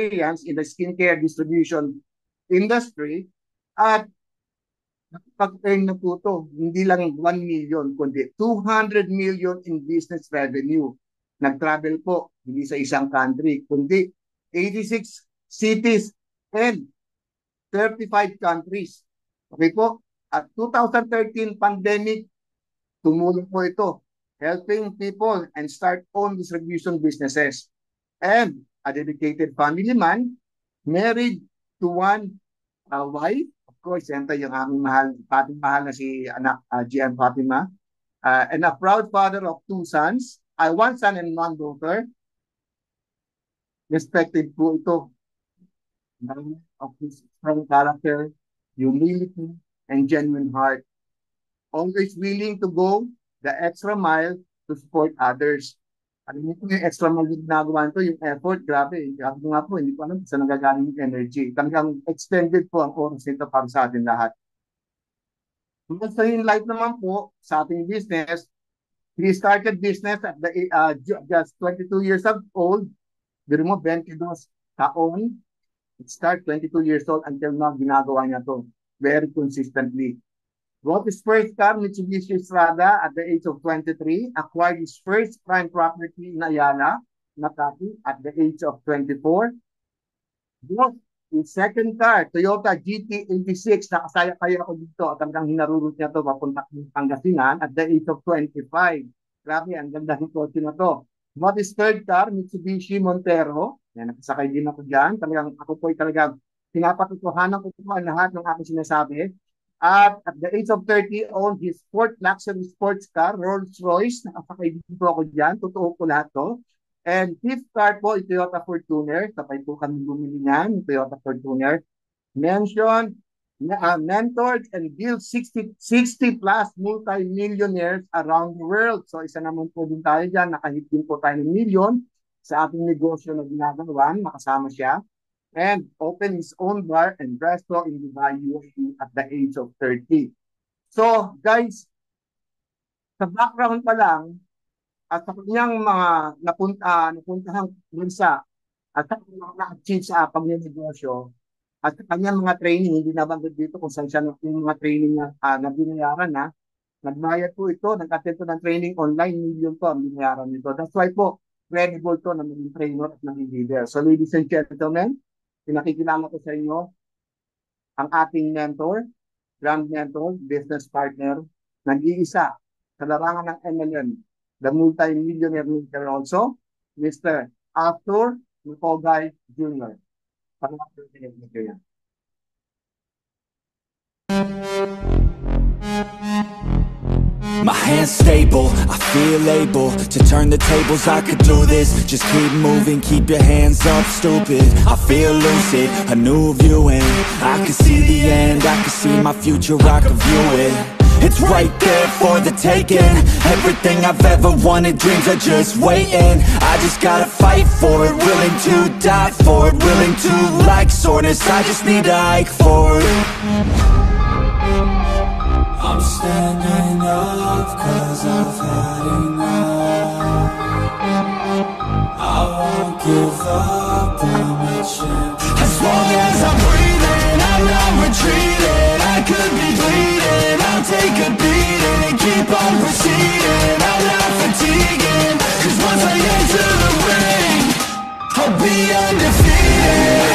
experience in the skincare distribution industry at nakapag-earn na po ito. Hindi lang 1 million, kundi 200 million in business revenue. Nag-travel po, hindi sa isang country, kundi 86 cities and 35 countries. Okay po? At 2013 pandemic, tumulong po ito, helping people and start own distribution businesses. And a dedicated family man, married to one wife, of course, siyempre yung aming mahal na si anak Gian Fatima, and a proud father of 2 sons, one son and 1 daughter. Respected po ito of his strong character, humility, and genuine heart. Always willing to go the extra mile to support others. Ano nito yung extra mile yung ginagawa nito, yung effort, grabe. Grabe nga po, hindi ko alam saan nagagaling yung energy. Talagang extended po ang oras nito para sa atin lahat. So in life naman po, sa ating business, he started business at just 22 years old. Pero mo, 22 taon. Start 22 years old until now, ginagawa niya to very consistently. Bought his first car, Mitsubishi Strada, at the age of 23. Acquired his first prime property in Ayala, Makati, at the age of 24. Bought his second car, Toyota GT86. Nakasaya-kaya ako dito at hanggang hinarurot niya to papunta ng Pangasinan at the age of 25. Grabe, ang ganda ng kotse na to. Bought his third car, Mitsubishi Montero. Yan, nakasakay din ako dyan. Talagang ako po ay talagang pinapatutuhanan ko po ang lahat ng aking sinasabi. At the age of 30, owned his fourth luxury sports car, Rolls-Royce. Nakasakay din po ako dyan. Totoo po lahat to. And fifth car po, Toyota Fortuner. Sabay po kami bumili niyan, Toyota Fortuner. Mentioned, mentored and built 60 plus multi-millionaires around the world. So isa naman po din tayo dyan. Nakahit din po tayo ng million sa ating negosyo na ginagawa. Nakasama siya. And opened his own bar and restaurant in Dubai, UAE at the age of 30. So, guys, sa background pa lang, at sa kanyang mga napuntahang bansa, at sa kanyang na-achieve sa pagnenegosyo, at sa kanyang mga training, hindi nabanggit dito kung saan siya yung mga training na binayaran na, nagbayad po ito, nag-attend po ng training online, million po ang binayaran nito. That's why po, credible to na maging trainer at maging leader. So, ladies and gentlemen, pinakikilala ko sa inyo ang ating mentor, grand mentor, business partner, nag-iisa sa larangan ng MLM, the multi-millionaire leader also, Mr. Arthur Nicogay Jr. My hand's stable, I feel able to turn the tables, I could do this. Just keep moving, keep your hands up, stupid. I feel lucid, a new view and I can see the end, I can see my future, I can view it. It's right there for the taking. Everything I've ever wanted, dreams are just waiting. I just gotta fight for it, willing to die for it, willing to like soreness, I just need to hike for it. I'm standing up cause I've had enough. I won't give up, I'm a champ. As long as I'm breathing, I'm not retreating. I could be bleeding, I'll take a beating and keep on proceeding. I'm not fatiguing, cause once I enter the ring, I'll be undefeated.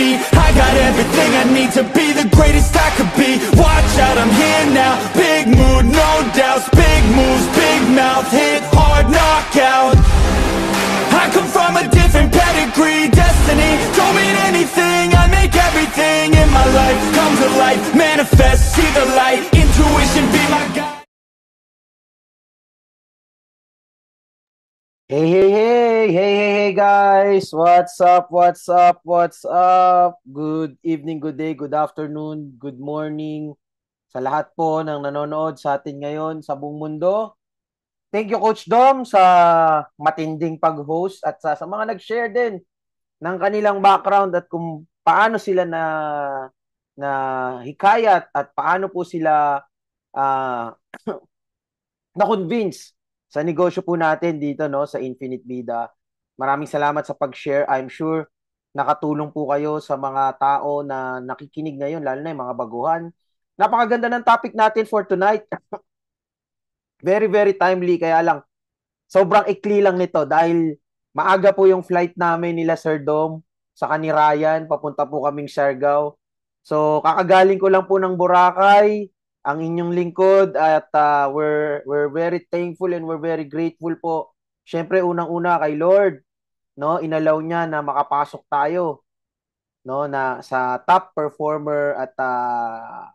I got everything I need to be the greatest I could be. Watch out, I'm here now. Big mood, no doubts. Big moves, big mouth. Hit hard, knockout. I come from a different pedigree. Destiny don't mean anything. I make everything in my life come to life. Manifest, see the light. Intuition be my guide. Hey Hey guys, what's up? What's up? What's up? Good evening, good day, good afternoon, good morning sa lahat po ng nanonood sa atin ngayon sa buong mundo. Thank you Coach Dom sa matinding pag-host at sa mga nag-share din ng kanilang background at kung paano sila na hikayat at paano po sila ah, na-convince sa negosyo po natin dito no sa Infinite Bida. Maraming salamat sa pag-share. I'm sure nakatulong po kayo sa mga tao na nakikinig ngayon, lalo na yung mga baguhan. Napakaganda ng topic natin for tonight. Very, very timely. Kaya lang, sobrang ikli lang nito dahil maaga po yung flight namin nila Sir Dom sa ni Ryan. Papunta po kaming Siargao. So, kakagaling ko lang po ng Boracay, ang inyong lingkod at we're very thankful and we're very grateful po. Syempre unang-una kay Lord, no, inalaw niya na makapasok tayo, no, na sa top performer at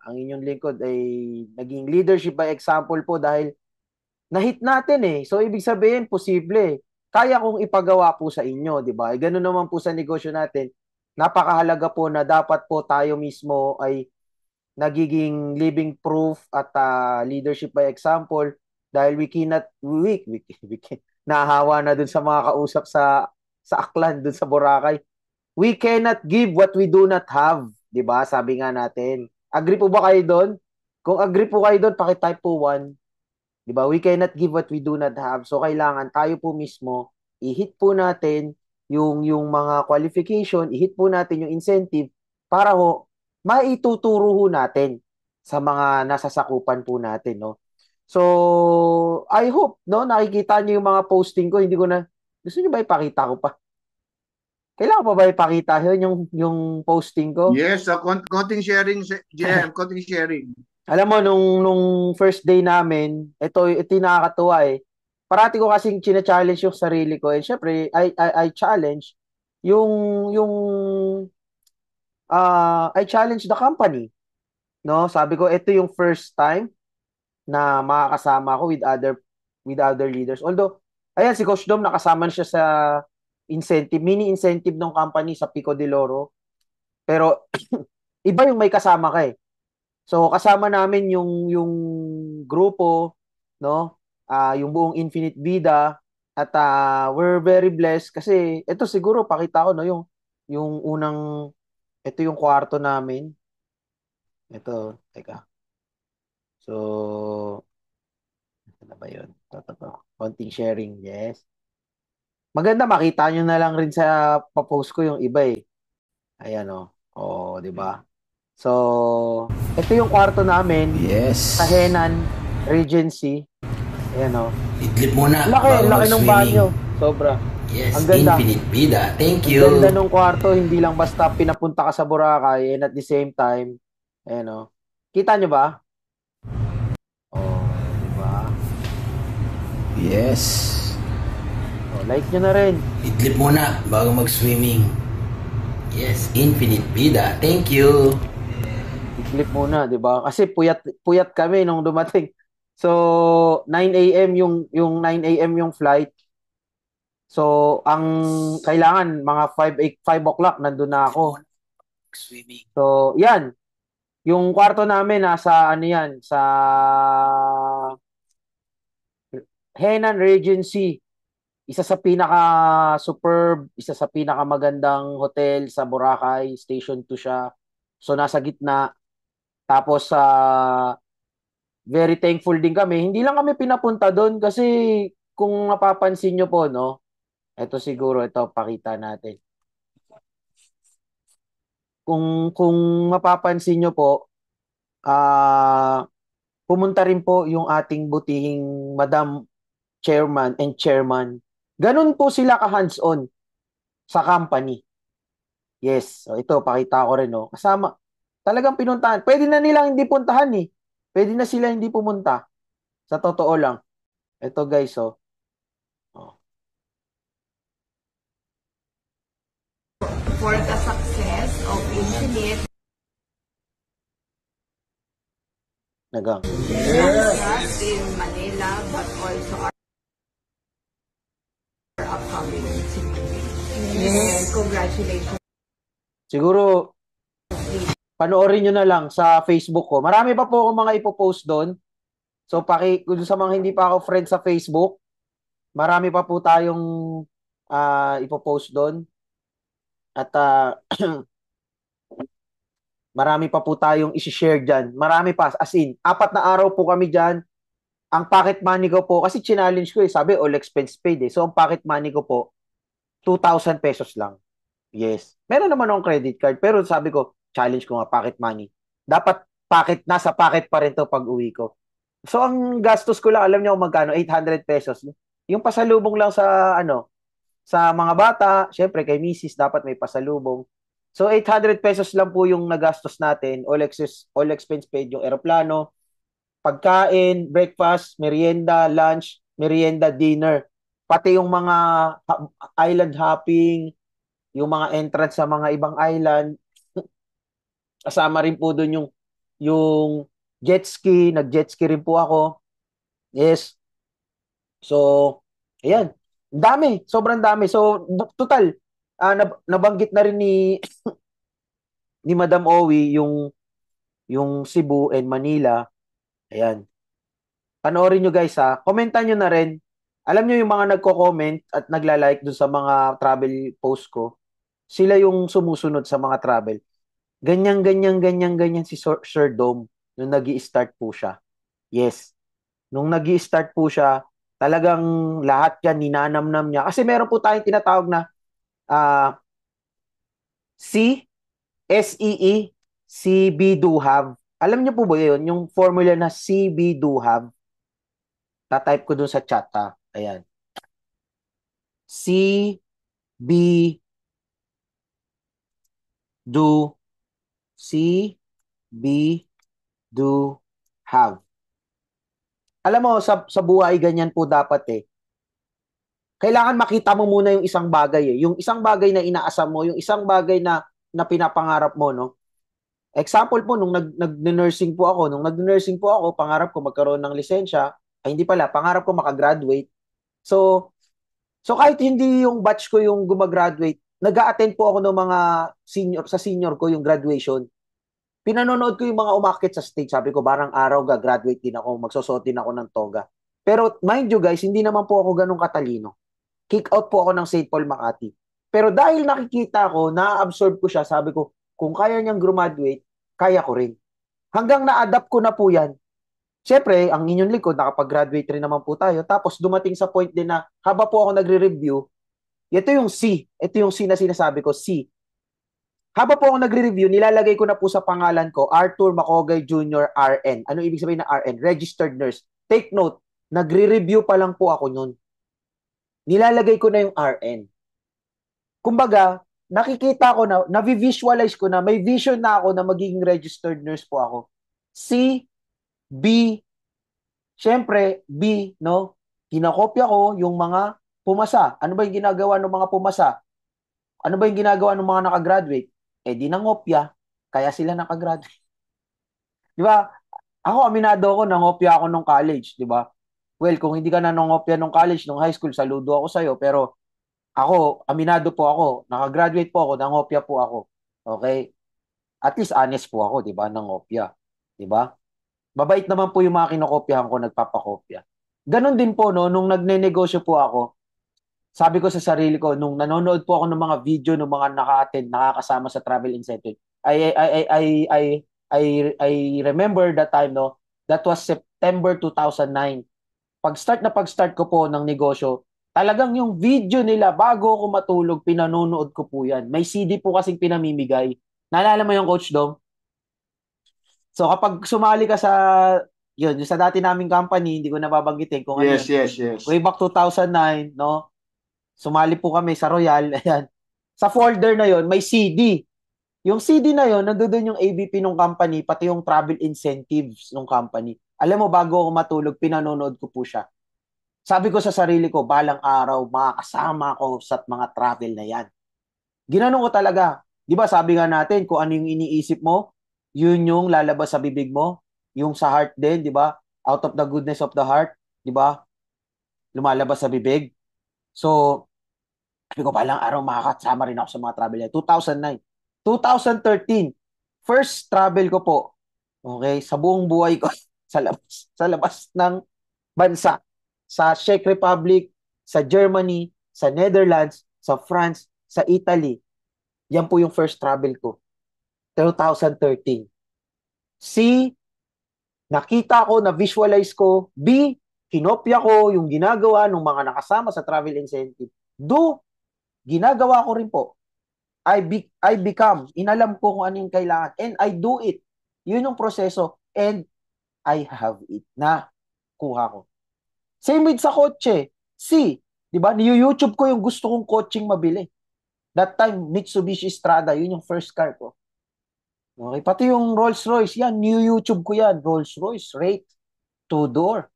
ang inyong lingkod ay naging leadership by example po dahil na-hit natin eh. So ibig sabihin posible. Kaya kong ipagawa po sa inyo, di ba? Ganun naman po sa negosyo natin. Napakahalaga po na dapat po tayo mismo ay nagiging living proof at leadership by example dahil we cannot nahawa na dun sa mga kausap sa Aklan dun sa Boracay. We cannot give what we do not have, 'di ba? Sabi nga natin. Agree po ba kayo doon? Kung agree po kayo doon, paki-type po 1. 'Di ba? We cannot give what we do not have. So kailangan tayo po mismo i-hit po natin yung mga qualification, i-hit po natin yung incentive para ho maituturo ho natin sa mga nasasakupan po natin, no? So, I hope, no, nakikita niyo yung mga posting ko, hindi ko na, gusto niyo ba ipakita ko pa? Kailangan pa ba ipakita yun, yung posting ko? Yes, konting sharing, JM, konting sharing. Alam mo, nung first day namin, ito yung nakakatuwa eh. Parati ko kasing china-challenge yung sarili ko. And syempre, I challenge I challenge the company. No, sabi ko ito yung first time na makakasama ako with other leaders. Although ayan si Coach Dom nakasama siya sa mini incentive ng company sa Pico de Loro. Pero iba yung may kasama ka eh. So kasama namin yung grupo, no? Yung buong Infinite Bida at we're very blessed kasi ito siguro pakita ko no yung unang ito yung kwarto namin. Ito, teka. So, ano ba yun? Ito. Konting sharing, yes. Maganda, makita nyo na lang rin sa papost ko yung iba eh. Ayan o. Oh, di ba? So, ito yung kwarto namin. Yes. Sa Henan Regency. Ayan o. Idlip muna. Laki ng banyo. Sobra. Yes, ang ganda. Infinite Bida. Thank you. Ang ganda ng kwarto, hindi lang basta pinapunta ka sa Boracay and at the same time, ayan o. Kita nyo ba? Oh, di ba? Yes. Oh, like nyo na rin. Idlip muna bago mag-swimming. Yes, Infinite Bida. Thank you. I-clip muna, di ba? Kasi puyat kami nung dumating. So, 9 a.m. yung 9 a.m. yung flight. So, ang kailangan mga 5 o'clock nandun na ako. Swimming. So, yan. Yung kwarto namin nasa ano yan, sa Henan Regency. Isa sa pinaka-superb, isa sa pinaka-magandang hotel sa Boracay. Station 2 siya. So, nasa gitna. Tapos, very thankful din kami. Hindi lang kami pinapunta doon kasi kung mapapansin nyo po, no? Ito siguro, ito, pakita natin. Kung mapapansin nyo po, pumunta rin po yung ating butihing Madam Chairman and Chairman. Ganun po sila ka-hands-on sa company. Yes, so ito, pakita ko rin, no? Kasama, talagang pinuntahan. Pwede na nilang hindi puntahan, eh. Pwede na sila hindi pumunta. Sa totoo lang. Ito, guys, oh. For the success of Infinite, Nagang. just in Manila, but also our upcoming cities. congratulations. Siguro, panoorin nyo na lang sa Facebook ko. Marami pa po akong mga ipopost doon. So, kung sa mga hindi pa ako friend sa Facebook, marami pa po tayong ipopost doon. At marami pa po tayong isi-share dyan. Marami pa. As in, 4 na araw po kami dyan. Ang pocket money ko po, kasi challenge ko sabi all expense paid So, ang pocket money ko po, 2,000 pesos lang. Yes. Meron naman akong credit card, pero sabi ko, challenge ko nga pocket money. Dapat nasa pocket pa rin to pag uwi ko. So, ang gastos ko lang, alam niyo kung magkano, 800 pesos. Yung pasalubong lang sa mga bata, syempre kay misis, dapat may pasalubong. So, 800 pesos lang po yung nagastos natin, all expense paid, yung eroplano, pagkain, breakfast, merienda, lunch, merienda, dinner. Pati yung mga island hopping, yung mga entrance sa mga ibang island. Kasama rin po doon yung jet ski, nag-jet ski rin po ako. Yes. So, ayan. Dami, sobrang dami. So, total, nabanggit na rin ni Madam Owie yung Cebu and Manila. Ayan. Panoorin nyo guys ha. Komentan nyo na rin. Alam nyo yung mga nagko-comment at nagla-like dun sa mga travel post ko. Sila yung sumusunod sa mga travel. Ganyan si Sir Dom nung nag-i-start po siya. Yes. Nung nag-i-start po siya, talagang lahat yan ninanamnam niya. Kasi meron po tayong tinatawag na SEE, CB do have. Alam niyo po ba yun? Yung formula na CB do have. Ta-type ko dun sa chat ha. Ayan. CB do CB do have. Alam mo, sa buhay, ganyan po dapat Kailangan makita mo muna yung isang bagay Yung isang bagay na inaasam mo, yung isang bagay na pinapangarap mo, no? Example po, nung nag-nursing po ako, pangarap ko magkaroon ng lisensya, hindi pala, pangarap ko makagraduate. So kahit hindi yung batch ko yung gumagraduate, nag-a-attend po ako ng mga sa senior ko yung graduation. Pinanonood ko yung mga umakyat sa stage. Sabi ko, barang araw gagraduate din ako, magsusuot din ako ng toga. Pero mind you guys, hindi naman po ako ganun katalino. Kick out po ako ng St. Paul Makati. Pero dahil nakikita ko, na-absorb ko siya, sabi ko, kung kaya niyang graduate, kaya ko rin. Hanggang na-adapt ko na po yan. Siyempre, ang inyong likod, nakapag-graduate rin naman po tayo. Tapos dumating sa point din na, haba po ako nagre-review, ito yung C. Ito yung C na sinasabi ko, C. Haba po ako nagre-review, nilalagay ko na po sa pangalan ko, Arthur Macogay Jr. RN. Ano ibig sabihin na RN? Registered Nurse. Take note, nagre-review pa lang po ako nun. Nilalagay ko na yung RN. Kumbaga, nakikita ko na, na-visualize ko na, may vision na ako na magiging registered nurse po ako. C, B, syempre, B, no? Kinakopya ko yung mga pumasa. Ano ba yung ginagawa ng mga pumasa? Ano ba yung ginagawa ng mga nakagraduate? Di nangopya, kaya sila nakagraduate. Di ba? Ako, aminado ako, nangopya ako nung college, di ba? Well, kung hindi ka na nangopya nung college, nung high school, saludo ako sa'yo, pero ako, aminado po ako, nakagraduate po ako, nangopya po ako. Okay? At least honest po ako, di ba? Nangopya. Di ba? Mabait naman po yung mga kinokopyahan ko, nagpapakopya. Ganon din po, no, nung nagne-negosyo po ako, sabi ko sa sarili ko, nung nanonood po ako ng mga video ng mga naka-attend, nakakasama sa travel incentive, I remember that time, no, that was September 2009. Pag-start ko po ng negosyo, talagang yung video nila, bago ako matulog, pinanonood ko po yan. May CD po kasing pinamimigay. Naalala mo yung Coach Dom? So kapag sumali ka yung sa dati naming company, hindi ko nababanggitin kung ano Yes. Way back 2009, no? Sumali po kami sa Royal, ayan. Sa folder na yon may CD. Yung CD na yon nandoon yung ABP ng company, pati yung travel incentives ng company. Alam mo, bago ako matulog, pinanonood ko po siya. Sabi ko sa sarili ko, balang araw, makakasama ko sa mga travel na yan. Ginanong ko talaga. Di ba sabi nga natin, kung ano yung iniisip mo, yun yung lalabas sa bibig mo, yung sa heart din, di ba? Out of the goodness of the heart, di ba? Lumalabas sa bibig. So, Sabi ko, balang araw makakasama rin ako sa mga travel niya. 2009. 2013, first travel ko po, okay, sa buong buhay ko, sa labas ng bansa, sa Czech Republic, sa Germany, sa Netherlands, sa France, sa Italy. Yan po yung first travel ko. 2013. C, nakita ko, na-visualize ko. B, kinopya ko yung ginagawa ng mga nakasama sa travel incentive. Do, ginagawa ko rin po. I become, inalam ko kung ano yung kailangan. And I do it. Yun yung proseso. And I have it na kuha ko. Same with sa kotse. C, di ba? Ni-YouTube ko yung gusto kong coaching mabili. That time, Mitsubishi Strada, yun yung first car ko. Okay, pati yung Rolls Royce, yan, new YouTube ko yan. Rolls Royce, rate, two-door.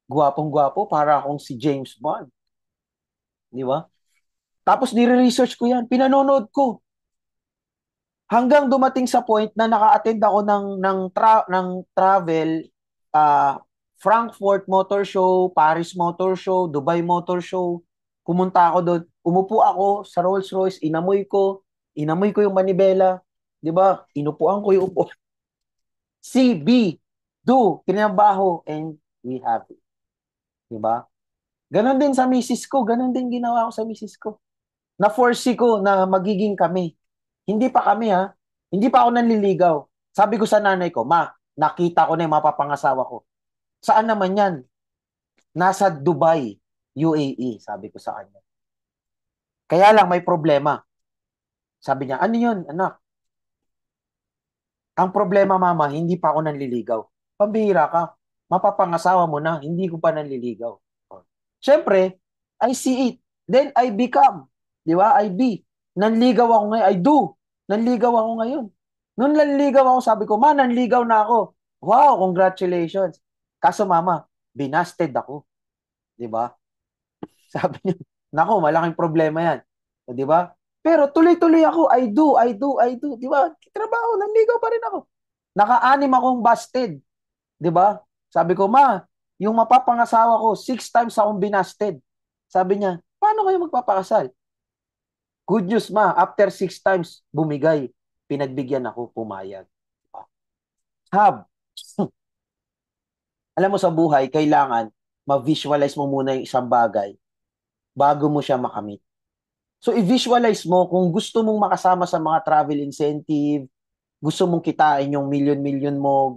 Gwapong-gwapo, para akong si James Bond. Di ba? Tapos nire-research ko yan, pinanonood ko. Hanggang dumating sa point na naka-attend ako ng travel, Frankfurt Motor Show, Paris Motor Show, Dubai Motor Show. Pumunta ako doon. Umupo ako sa Rolls Royce, inamoy ko yung manibela. 'Di ba? Inupuan ko yung upo. C, B, do, kinambaho, and we have it. 'Di ba? Ganon din sa misis ko, ganon din ginawa ko sa misis ko. Na-force ko na magiging kami. Hindi pa kami ha. Hindi pa ako nanliligaw. Sabi ko sa nanay ko, ma, nakita ko na yung mapapangasawa ko. Saan naman yan? Nasa Dubai, UAE, sabi ko sa kanya. Kaya lang may problema. Sabi niya, ano yun, anak? Ang problema, mama, hindi pa ako nanliligaw. Pambihira ka. Mapapangasawa mo na, hindi ko pa nanliligaw. Siyempre, I see it. Then I become. Di ba? I be. Nanligaw ako ngayon. I do. Nanligaw ako ngayon. Nung nanligaw ako, sabi ko, ma, nanligaw na ako. Wow, congratulations. Kaso mama, binasted ako. Di ba? Sabi niya, nako, malaking problema yan. Di ba? Pero tuloy-tuloy ako, I do. Di ba? Trabaho, nanligaw pa rin ako. Naka-anim akong busted. Di ba? Sabi ko, ma, yung mapapangasawa ko, 6 times akong binasted. Sabi niya, paano kayo magpapakasal? Good news, ma, after 6 times bumigay, pinagbigyan ako, pumayag. Hab. Alam mo sa buhay, kailangan ma-visualize mo muna yung isang bagay bago mo siya makamit. So, i-visualize mo kung gusto mong makasama sa mga travel incentive, gusto mong kitain yung million-million mo,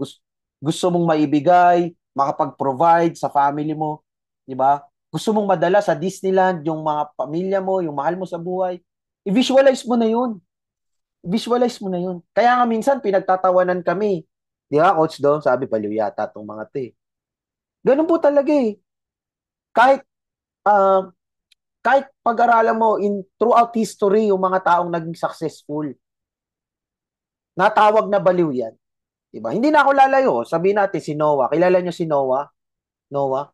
gusto mong maibigay, makapag-provide sa family mo, di ba? Gusto mong madala sa Disneyland yung mga pamilya mo, yung mahal mo sa buhay, i-visualize mo na yun. Visualize mo na yun. Kaya nga minsan, pinagtatawanan kami. Di ba, Coach Do? Sabi, baliw yata itong mga to eh. Ganun po talaga eh. Kahit, kahit pag-aralan mo throughout history, yung mga taong naging successful, natawag na baliw yan. Diba? Hindi na ako lalayo. Sabihin natin si Noah. Kilala niyo si Noah? Noah?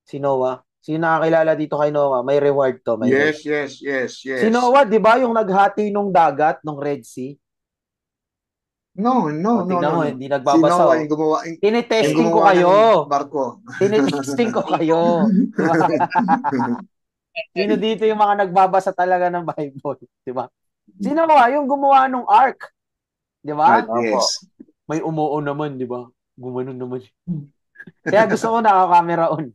Si Noah? Sino nakakilala dito kay Noah? May reward to. May Yes, reward. yes. Si Noah, di ba yung naghati nung dagat, nung Red Sea? No. Tingnan mo, hindi nagbabasa. Si Noah yung gumawa. Tinitesting ko kayo. Barko. Tinitesting ko kayo. Diba? Sino dito yung mga nagbabasa talaga ng Bible? Diba? Si Noah, yung gumawa ng ark. Diba? Yes. May umuo naman, diba? Gumanon naman. Kaya gusto ko naka-camera on.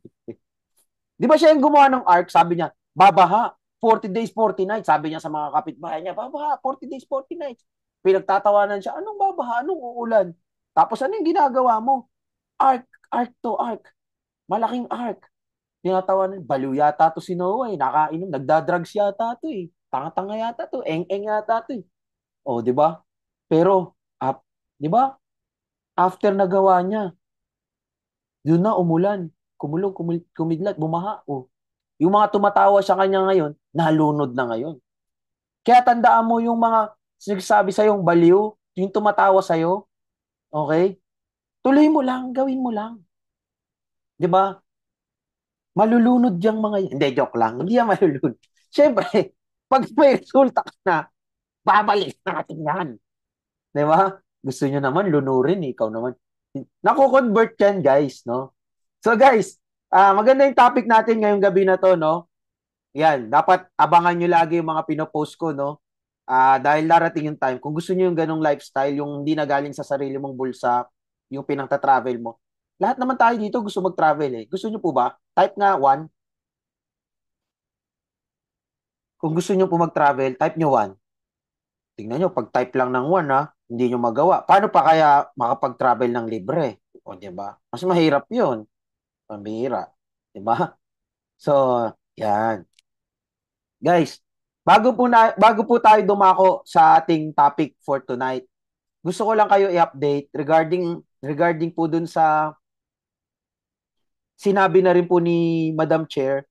Di ba siya yung gumawa ng ark? Sabi niya, babaha. 40 days, 40 nights. Sabi niya sa mga kapitbahay niya, babaha, 40 days, 40 nights. Pinagtatawanan siya, anong babaha? Anong uulan? Tapos ano yung ginagawa mo? Ark to ark. Malaking ark. Tinatawanan, baliw yata to si Noah eh. Nakainom, nagdadrugs yata to eh. Tanga-tanga yata to. Eng-eng yata to eh. O, di ba? Pero, di ba? After nagawa niya, yun na, umulan. Kumulong, kumidlat, bumaha. O. Yung mga tumatawa sa kanya ngayon, nalunod na ngayon. Kaya tandaan mo yung mga sinasabi sa yung baliw, yung tumatawa sa iyo, okay? Tuloy mo lang, gawin mo lang. 'Di ba? Malulunod yung mga hindi, joke lang. Hindi yan malulunod. Siyempre, pag may resulta ka na, babalik natin yan. 'Di ba? Gusto niyo naman lunurin, ikaw naman. Nako-convert yan, guys, no? So guys, maganda yung topic natin ngayong gabi na to, no? Yan, dapat abangan nyo lagi yung mga pinopost ko, no? Dahil darating yung time, kung gusto nyo yung ganong lifestyle, yung hindi na galing sa sarili mong bulsa, yung pinangta-travel mo. Lahat naman tayo dito gusto mag-travel eh. Gusto nyo po ba? Type nga 1. Kung gusto nyo po mag-travel, type nyo 1. Tingnan nyo, pag type lang ng 1 ha, hindi nyo magawa. Paano pa kaya makapag-travel ng libre? O, di ba? Mas mahirap yun. Pambihira. Di ba? So, yan. Guys, bago po tayo dumako sa ating topic for tonight, gusto ko lang kayo i-update regarding po dun sa sinabi na rin po ni Madam Chair,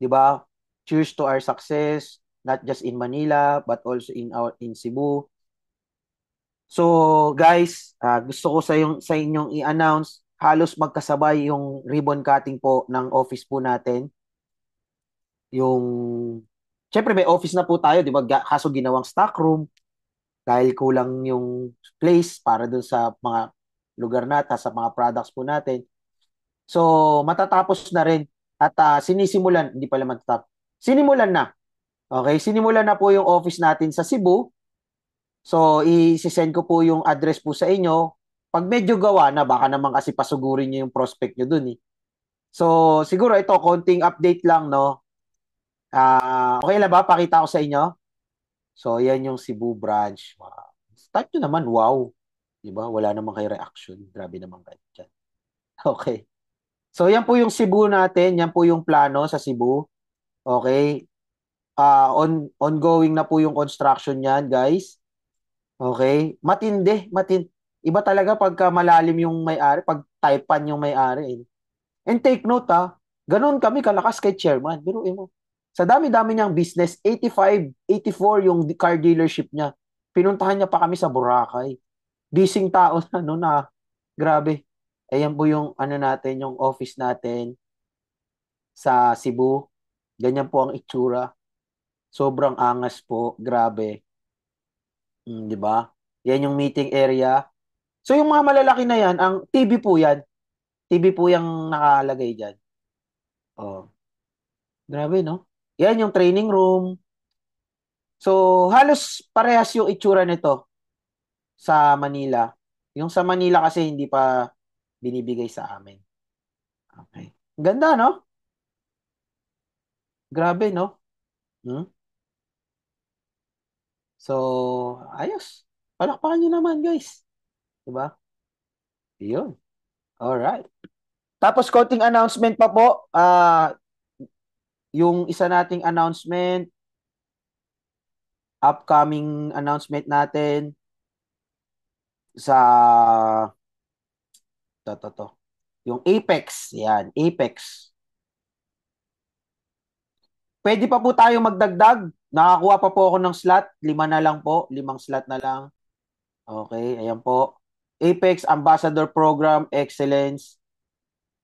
'di ba? Cheers to our success, not just in Manila but also in Cebu. So, guys, gusto ko sa inyong i-announce halos magkasabay yung ribbon cutting po ng office po natin. Yung Siyempre may office na po tayo, 'di ba? Kaso ginawang stock room dahil kulang yung place para dun sa mga lugar natin, sa mga products po natin. So, matatapos na rin at sinisimulan, hindi pala matatapos. Sinimulan na. Okay, sinimulan na po yung office natin sa Cebu. So, i-send ko po yung address po sa inyo. Pag medyo gawa na, baka naman kasi pasugurin nyo yung prospect nyo dun eh. So, siguro ito, konting update lang, no? Okay lang ba? Pakita ko sa inyo. So, yan yung Cebu branch. Wow. Type nyo naman, wow. Diba? Wala naman kayo reaction. Grabe naman kayo dyan. Okay. So, yan po yung Cebu natin. Yan po yung plano sa Cebu. Okay. Ongoing na po yung construction niyan, guys. Okay? Matindi. Iba talaga pagka malalim yung may-ari, pag taipan yung may-ari. And take note ganun kami kalakas kay chairman. Biruin mo. Sa dami-dami niyang business, 85, 84 yung car dealership niya. Pinuntahan niya pa kami sa Boracay. Bising tao na, no, na grabe. Ayan po yung ano natin, yung office natin sa Cebu. Ganyan po ang itsura. Sobrang angas po. Grabe. Di ba? Yan yung meeting area. So yung mga malalaki na yan, ang TV po yan. TV po yung nakalagay dyan. Oh, grabe, no? Yan yung training room. So, halos parehas yung itsura nito sa Manila. Yung sa Manila kasi hindi pa binibigay sa amin. Okay. Ganda, no? Grabe, no? Hmm? So, ayos. Palakpakan nyo naman, guys. Diba? Yun. Alright. Tapos, konting announcement pa po. Yung isa nating announcement, upcoming announcement natin sa to. Yung Apex, yan, Apex. Pwede pa po tayo magdagdag. Nakakuha pa po ako ng slot. 5 na lang po. 5 slot na lang. Okay, ayan po. Apex Ambassador Program Excellence.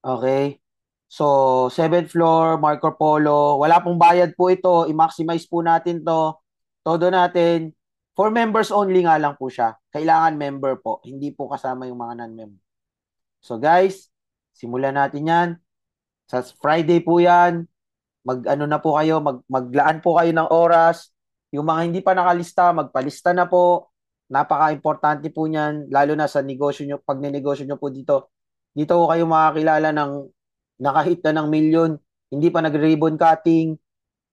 Okay. So, 7th floor, Marco Polo. Wala pong bayad po ito. I-maximize po natin to. Todo natin. For members only nga lang po siya. Kailangan member po. Hindi po kasama yung mga non-member. So guys, simulan natin yan. Sa Friday po yan. Mag-ano na po kayo. Maglaan po kayo ng oras. Yung mga hindi pa nakalista, magpalista na po. Napaka-importante po niyan. Lalo na sa negosyo nyo. Pag ninegosyo nyo po dito. Dito ko kayo makakilala ng nakahit na ng milyon. Hindi pa nag-ribbon cutting.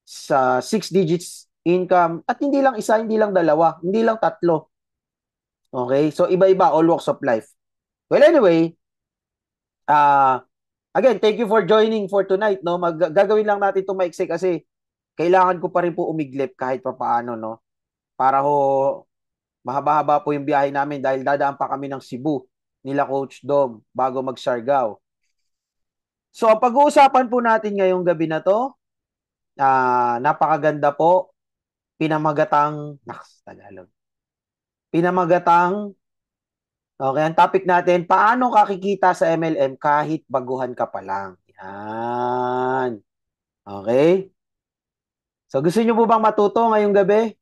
Sa 6 digits income. At hindi lang isa, hindi lang dalawa. Hindi lang tatlo. Okay? So, iba-iba. All walks of life. Well, anyway, again, thank you for joining for tonight, no? Gagawin lang natin 'to maiksi kasi kailangan ko pa rin po umiglip kahit papaano, no? Para ho mahaba-haba po yung biyahe namin dahil dadaan pa kami ng Cebu nila Coach Dom bago mag-Siargao. So, ang pag-uusapan po natin ngayong gabi na 'to, napakaganda po, Tagalog. Pinamagatang. Okay, ang topic natin, paano kakikita sa MLM kahit baguhan ka pa lang? Yan. Okay? So, gusto nyo po bang matuto ngayong gabi?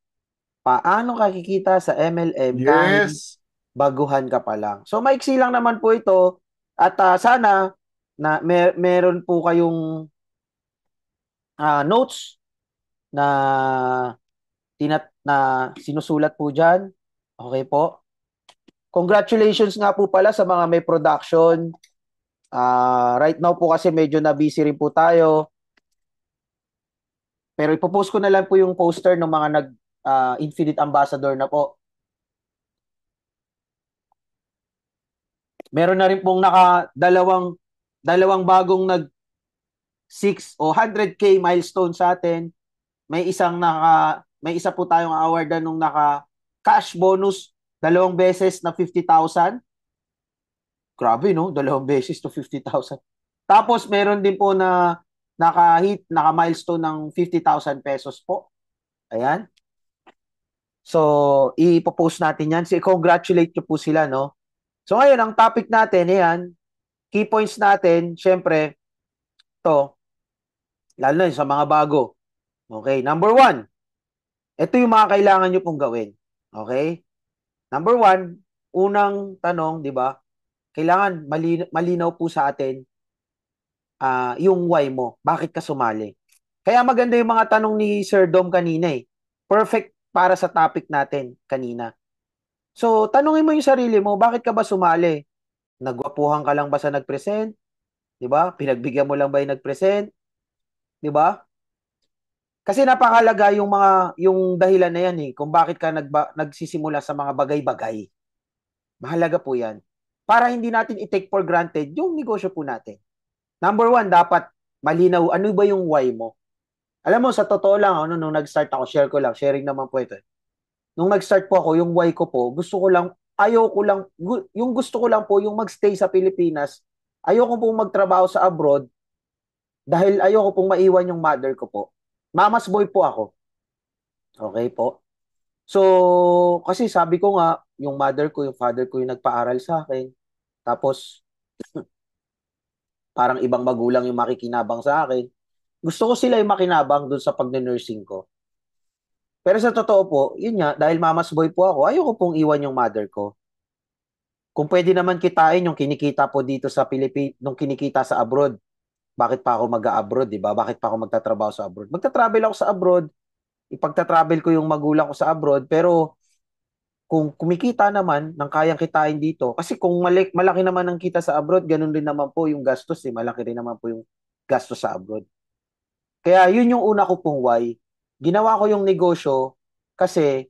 Paano kakikita sa MLM kahit Yes. baguhan ka pa lang? So, maiksi lang naman po ito. At sana na meron po kayong notes na na sinusulat po diyan. Okay po. Congratulations nga po pala sa mga may production. Right now po kasi medyo na busy rin po tayo. Pero ipopost ko na lang po yung poster ng mga Infinite Ambassador na po. Meron na rin pong dalawang bagong 6 o 100K milestone sa atin. May isa po tayong award nung naka cash bonus 2 beses na 50,000. Grabe, no? 2 beses to 50,000. Tapos meron din po na naka-milestone ng 50,000 pesos po. Ayan. So, ipopost natin yan. Congratulate nyo po sila, no? So, ngayon, ang topic natin, ayan, key points natin, syempre, to, lalo na sa mga bago. Okay, number 1, ito yung mga kailangan nyo pong gawin. Okay? Number 1, unang tanong, di ba? Kailangan malinaw po sa atin yung why mo. Bakit ka sumali? Kaya maganda yung mga tanong ni Sir Dom kanina eh. Perfect para sa topic natin kanina. So, tanungin mo yung sarili mo, bakit ka ba sumali? Nagwapuhan ka lang ba sa nag-present? Di ba? Pinagbigyan mo lang ba yung nag-present? Di ba? Kasi napakalaga yung dahilan na yan eh, kung bakit ka nagsisimula sa mga bagay-bagay. Mahalaga po yan. Para hindi natin i-take for granted yung negosyo po natin. Number 1, dapat malinaw, ano ba yung why mo? Alam mo, sa totoo lang, nung nag-start ako, sharing naman po ito. Nung nag-start po ako, yung why ko po, yung gusto ko lang po, yung magstay sa Pilipinas, ayoko pong magtrabaho sa abroad, dahil ayoko pong maiwan yung mother ko po. Mama's boy po ako. Okay po. So, kasi sabi ko nga, yung mother ko, yung father ko yung nagpaaral sa akin. Tapos, parang ibang magulang yung makikinabang sa akin. Gusto ko sila yung makinabang dun sa pag-nursing ko. Pero sa totoo po, yun nga, dahil mama's boy po ako, ayoko pong iwan yung mother ko. Kung pwede naman kitain yung kinikita po dito sa Pilipinas, nung kinikita sa abroad, bakit pa ako mag-a-abroad, di ba? Bakit pa ako magtatrabaho sa abroad? Magta-travel ako sa abroad, ipagta-travel ko yung magulang ko sa abroad, pero kung kumikita naman ng kayang kitain dito, kasi kung malaki naman ang kita sa abroad, ganun din naman po yung gastos, eh. Malaki rin naman po yung gastos sa abroad. Kaya yun yung una ko pong why. Ginawa ko yung negosyo kasi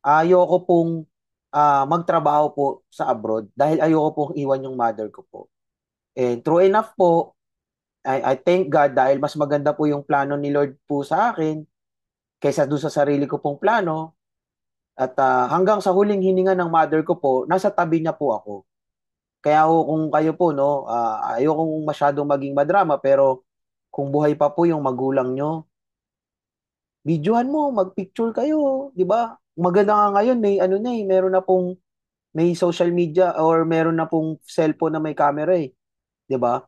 ayoko pong magtrabaho po sa abroad dahil ayoko pong iwan yung mother ko po. And true enough po, I thank God dahil mas maganda po yung plano ni Lord po sa akin kaysa doon sa sarili ko pong plano. At hanggang sa huling hininga ng mother ko po, nasa tabi niya po ako. Kaya kung kayo po, no, ayokong masyadong maging madrama, pero kung buhay pa po yung magulang nyo, videohan mo, magpicture kayo, di ba? Maganda nga ngayon, meron na pong, may social media or meron na pong cellphone na may camera eh, di ba?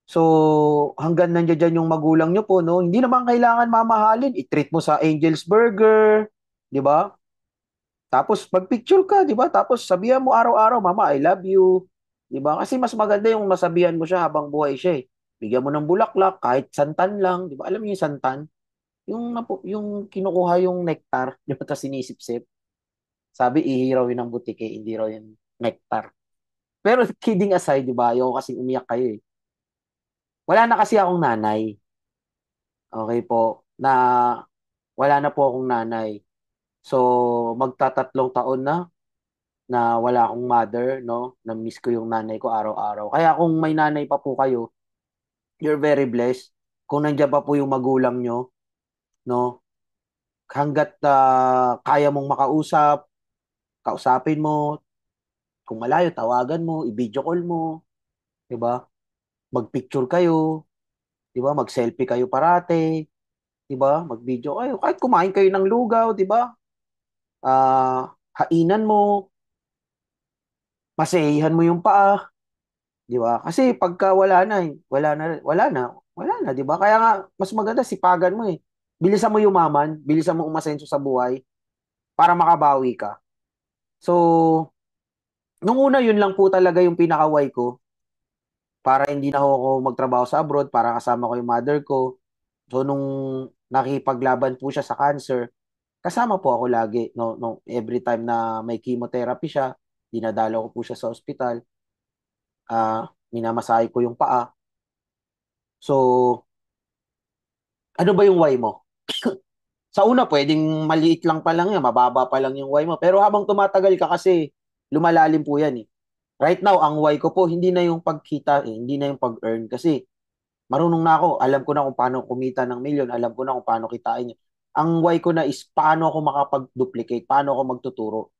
So, hanggang nandiyan dyan yung magulang nyo po, no, hindi naman kailangan mamahalin, i-treat mo sa Angel's Burger, di ba? Tapos magpicture ka, 'di ba? Tapos sabihan mo araw-araw, "Mama, I love you." 'Di ba? Kasi mas maganda yung masabihan mo siya habang buhay siya eh. Bigyan mo ng bulaklak, kahit santan lang, 'di ba? Alam niyo yung santan? Yung kinukuha yung nectar, 'di ba? Tapos sinisip-sip. Sabi, ihiraw yun ng butike, hindi raw yung nectar. Pero kidding aside, 'di ba? Ayoko kasi umiyak kayo eh. Wala na kasi akong nanay. Okay po. Wala na po akong nanay. So, magtatatlong taon na wala akong mother, no? Na-miss ko yung nanay ko araw-araw. Kaya kung may nanay pa po kayo, you're very blessed. Kung nandiyan pa po yung magulang nyo, no? Hanggat kaya mong makausap, kausapin mo, kung malayo, tawagan mo, i-video call mo, di ba? Mag-picture kayo, di ba? Mag-selfie kayo parate, di ba? Mag-video kayo. Kahit kumain kayo ng lugaw, di ba? Hainan mo, masahihan mo yung paa, di ba? Kasi pagka wala na, di ba? Kaya nga, mas maganda sipagan mo eh. Bilisan mo yumaman, bilisan mo umasenso sa buhay para makabawi ka. So, nung una yun lang po talaga yung pinakaway ko para hindi na ako magtrabaho sa abroad, para kasama ko yung mother ko. So, nung nakipaglaban po siya sa cancer. Kasama po ako lagi, no, every time na may chemotherapy siya, dinadala ko po siya sa ospital, minamasahe ko yung paa. So, ano ba yung why mo? Sa una, pwedeng maliit lang pa lang yan, mababa pa lang yung why mo. Pero habang tumatagal ka kasi, lumalalim po yan eh. Right now, ang why ko po, hindi na yung pagkita eh, hindi na yung pag-earn. Kasi, marunong na ako, alam ko na kung paano kumita ng milyon, alam ko na kung paano kitain yun. Ang why ko na is, paano ako makapag-duplicate, paano ako magtuturo.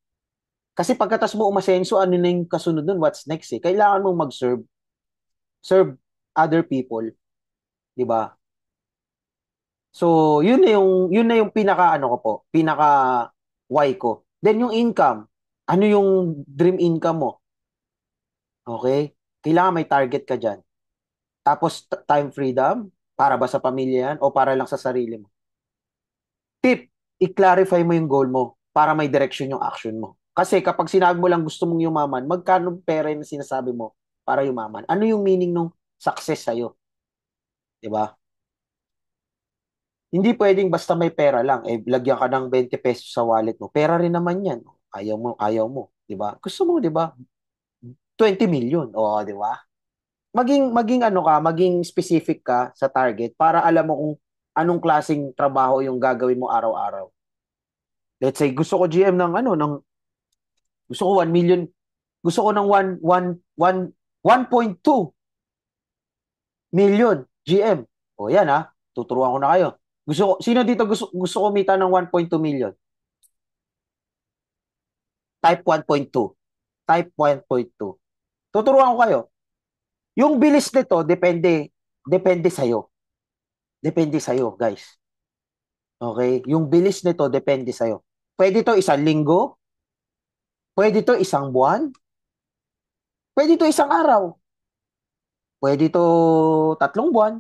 Kasi pagkatas mo umasenso, ano na yung kasunod nun, what's next eh. Kailangan mong mag-serve, serve other people, di ba? So, yun na yung pinaka ano ko po, pinaka why ko. Then yung income, ano yung dream income mo? Okay? Kailangan may target ka diyan. Tapos time freedom, para ba sa pamilya yan o para lang sa sarili mo? Tip, i-clarify mo yung goal mo para may direction yung action mo. Kasi kapag sinabi mo lang gusto mong yumaman, magkano pera yung sinasabi mo para yumaman? Ano yung meaning ng success sa'yo? 'Di ba? Hindi pwedeng basta may pera lang, eh, lagyan ka ng 20 pesos sa wallet mo. Pera rin naman yan. Ayaw mo, di ba? Gusto mo, di ba? 20 million, o, di ba? Maging ano ka, maging specific ka sa target para alam mo kung anong klaseng trabaho yung gagawin mo araw-araw. Let's say, gusto ko GM ng ano, gusto ko 1 million, gusto ko ng 1.2 million GM. O yan ha, tuturuan ko na kayo. Sino dito gusto kumita ng 1.2 million? Type 1.2. Type 1.2. Tuturuan ko kayo. Yung bilis nito, depende sa'yo. Depende sa'yo, guys. Okay? Yung bilis nito, depende sa'yo. Pwede to 1 linggo, pwede to 1 buwan, pwede to 1 araw, pwede to 3 buwan,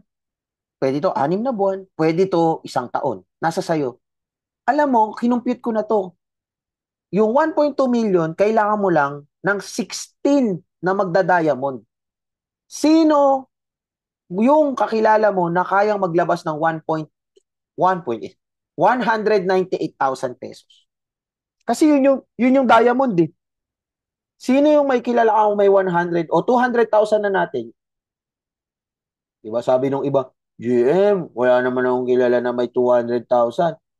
pwede to 6 na buwan, pwede to 1 taon. Nasa sa'yo. Alam mo, kinumpute ko na to. Yung 1.2 million, kailangan mo lang ng 16 na magda-diamond. Sino yung kakilala mo na kayang maglabas ng 198,000 pesos? Kasi yun yung diamond eh. Sino yung may kilala kang may 100 o 200,000 na natin? Diba sabi nung iba, GM, wala naman akong kilala na may 200,000.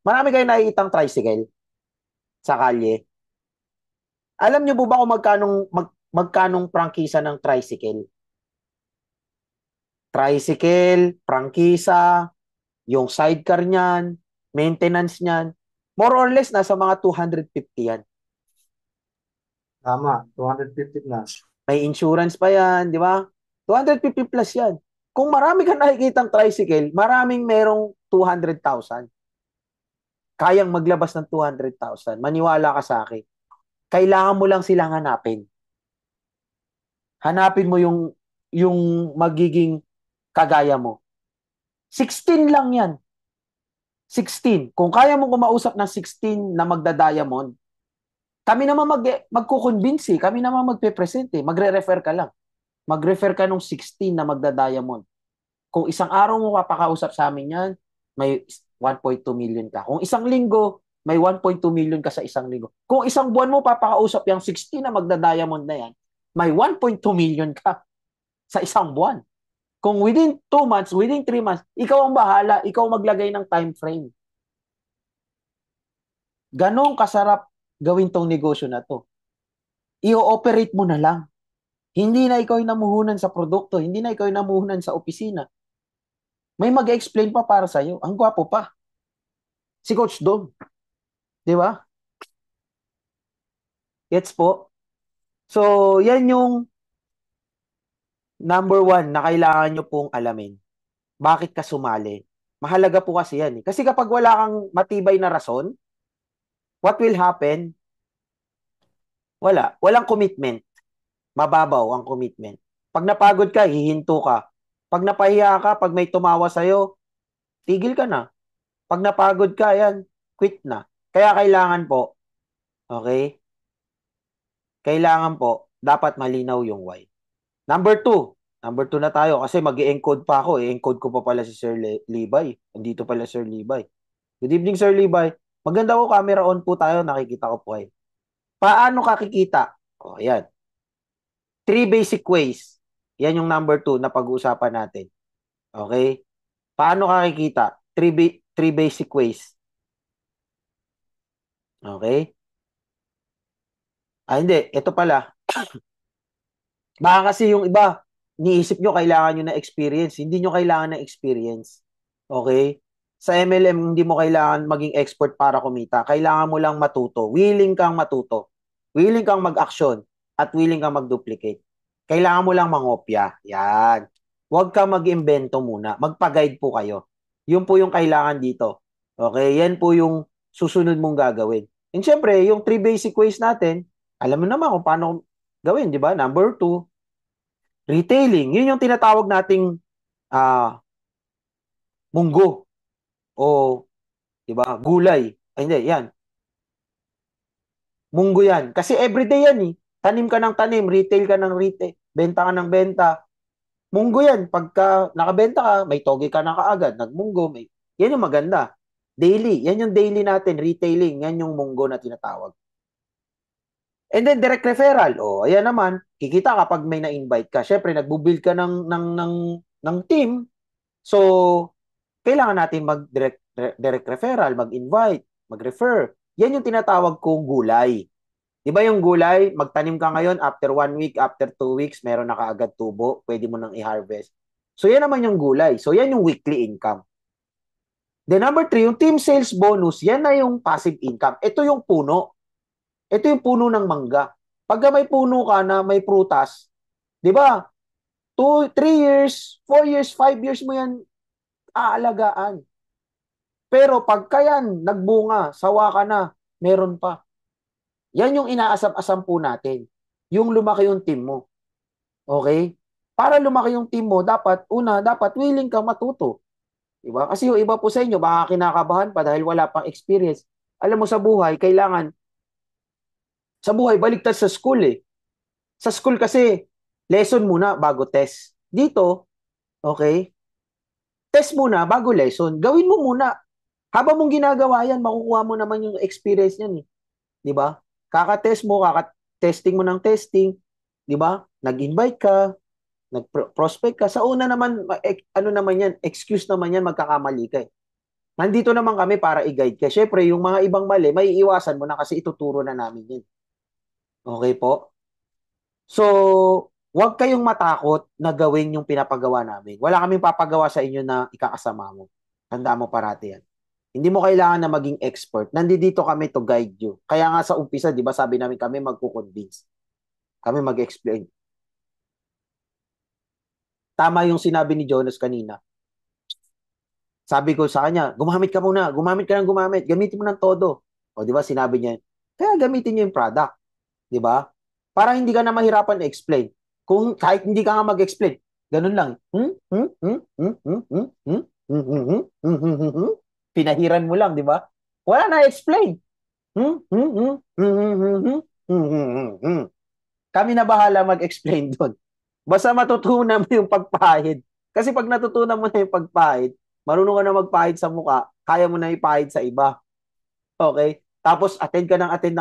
Marami kayo nakikitang tricycle sa kalye. Alam niyo po ba kung magkanong prangkisa ng tricycle? Tricycle, prangkisa, yung sidecar niyan, maintenance niyan, more or less nasa mga 250 yan. Tama, 250 plus. May insurance pa yan, di ba? 250 plus yan. Kung marami kang nakikitang tricycle, maraming merong 200,000. Kayang maglabas ng 200,000. Maniwala ka sa akin. Kailangan mo lang silang hanapin. Hanapin mo yung magiging kagaya mo. 16 lang yan. 16. Kung kaya mo kumausap ng 16 na magda-diamond, kami naman magkukonvince, kami naman magpe-present eh. Magre-refer ka lang. Mag-refer ka nung 16 na magda-diamond. Kung isang araw mo papakausap sa amin yan, may 1.2 million ka. Kung 1 linggo, may 1.2 million ka sa 1 linggo. Kung 1 buwan mo papakausap yung 16 na magda-diamond na yan, may 1.2 million ka sa 1 buwan. Kung within 2 months, within 3 months, ikaw ang bahala, ikaw maglagay ng time frame. Ganong kasarap gawin tong negosyo na to. I-ooperate mo na lang. Hindi na ikaw yung namuhunan sa produkto, hindi na ikaw yung namuhunan sa opisina. May mag-explain pa para sa'yo. Ang gwapo pa. Si Coach Dom. Di ba? Gets po? So, yan yung number 1 na kailangan nyo pong alamin. Bakit ka sumali? Mahalaga po kasi yan. Kasi kapag wala kang matibay na rason, what will happen? Wala. Walang commitment. Mababaw ang commitment. Pag napagod ka, hihinto ka. Pag napahiya ka, pag may tumawa sa'yo, tigil ka na. Pag napagod ka, yan, quit na. Kaya kailangan po, okay? Kailangan po, dapat malinaw yung why. Number 2, Number 2 na tayo kasi mag-encode pa ako. I-encode ko pa pala si Sir Levi. Andito pala Sir Levi. Good evening, Sir Levi. Maganda ko, camera on po tayo. Nakikita ko po kayo. Paano kakikita? O, ayan. 3 basic ways. Yan yung number 2 na pag-uusapan natin. Okay? Paano kakikita? 3 basic ways. Okay? Hindi. Ito pala. Baka kasi yung iba, niisip nyo kailangan nyo na experience. Hindi nyo kailangan ng experience. Okay? Sa MLM, hindi mo kailangan maging expert para kumita. Kailangan mo lang matuto. Willing kang matuto. Willing kang mag-action. At willing kang mag-duplicate. Kailangan mo lang mangopya. Yan. Huwag kang mag-imbento muna. Magpa-guide po kayo. Yun po yung kailangan dito. Okay? Yan po yung susunod mong gagawin. And syempre, yung 3 basic ways natin, alam mo naman kung paano gawin, di ba? Number 2, retailing. Yun yung tinatawag nating munggo o, di ba, gulay. Ay, hindi, yan. Munggo yan. Kasi everyday yan eh. Tanim ka ng tanim, retail ka ng retail, benta ka ng benta. Munggo yan. Pagka nakabenta ka, may toge ka na kaagad, nagmunggo. Yan yung maganda. Daily. Yan yung daily natin, retailing. Yan yung munggo na tinatawag. And then direct referral. O, ayan naman, kikita kapag may na-invite ka. Syempre, nagbubuild ka ng team. So, kailangan natin direct referral, mag-invite, mag-refer. Yan yung tinatawag kong gulay. Di ba yung gulay, magtanim ka ngayon, after 1 week, after 2 weeks, meron na kaagad tubo, pwede mo nang i-harvest. So, yan naman yung gulay. So, yan yung weekly income. Then number 3, yung team sales bonus, yan na yung passive income. Ito yung puno. Ito yung puno ng mangga. Pagka may puno ka na may prutas, di ba? 2, 3 years, 4 years, 5 years mo yan aalagaan. Pero pagka yan, nagbunga, sawa ka na, meron pa. Yan yung inaasam-asam po natin. Yung lumaki yung team mo. Okay? Para lumaki yung team mo, dapat willing kang matuto. Diba? Kasi yung iba po sa inyo, baka kinakabahan pa dahil wala pang experience. Alam mo sa buhay, baliktad sa school eh. Sa school kasi, lesson muna bago test. Dito, okay, test muna bago lesson. Gawin mo muna. Habang mong ginagawa yan, makukuha mo naman yung experience niyan eh. Di ba? Kaka-test mo, kaka-testing mo ng testing. Di ba? Nag-invite ka, nag-prospect ka. Sa una naman, ano naman yan, excuse naman yan, magkakamali ka eh. Nandito naman kami para i-guide ka. Syempre, yung mga ibang mali, may iwasan mo na kasi ituturo na namin yun. Okay po? So, huwag kayong matakot na gawin yung pinapagawa namin. Wala kaming papagawa sa inyo na ikakasama mo. Tanda mo parati yan. Hindi mo kailangan na maging expert. Nandito kami to guide you. Kaya nga sa umpisa, di ba sabi namin kami magkukonvince. Kami mag-explain. Tama yung sinabi ni Jonas kanina. Sabi ko sa kanya, gumamit ka muna. Gumamit ka ng gumamit. Gamitin mo ng todo. O di ba sinabi niya, kaya gamitin niyo yung product. Di ba? Para hindi ka na mahirapan i-explain. Kung kahit hindi ka nga mag-explain, ganun lang. Pinahiran mo lang, di ba? Wala na explain. Kami na bahala mag-explain doon. Basta matutunan mo yung pagpahid. Kasi pag natutunan mo na yung pagpahid, marunong ka na magpahid sa muka, kaya mo na ipahid sa iba. Okay? Tapos attend ka ng attend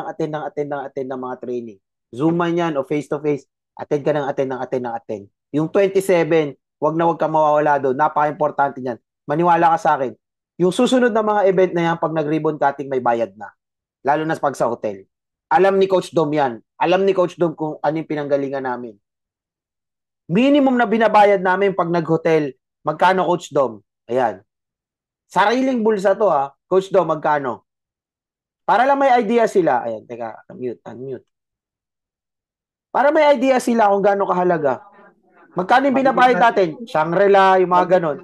ng mga training. Zoom man yan o face-to-face, attend ka ng attend. Yung 27, wag ka mawawala doon. Napaka-importante niyan. Maniwala ka sa akin. Yung susunod na mga event na yan, pag nag-ribbon cutting, may bayad na. Lalo na pag sa hotel. Alam ni Coach Dom yan. Alam ni Coach Dom kung ano yung pinanggalingan namin. Minimum na binabayad namin pag nag-hotel, magkano Coach Dom? Ayan. Sariling bulsa to ha. Coach Dom, magkano? Para lang may idea sila. Ayan, teka, unmute. Para may idea sila kung gaano kahalaga. Magkano yung binabayad natin? Shangri-La, yung mga ganon.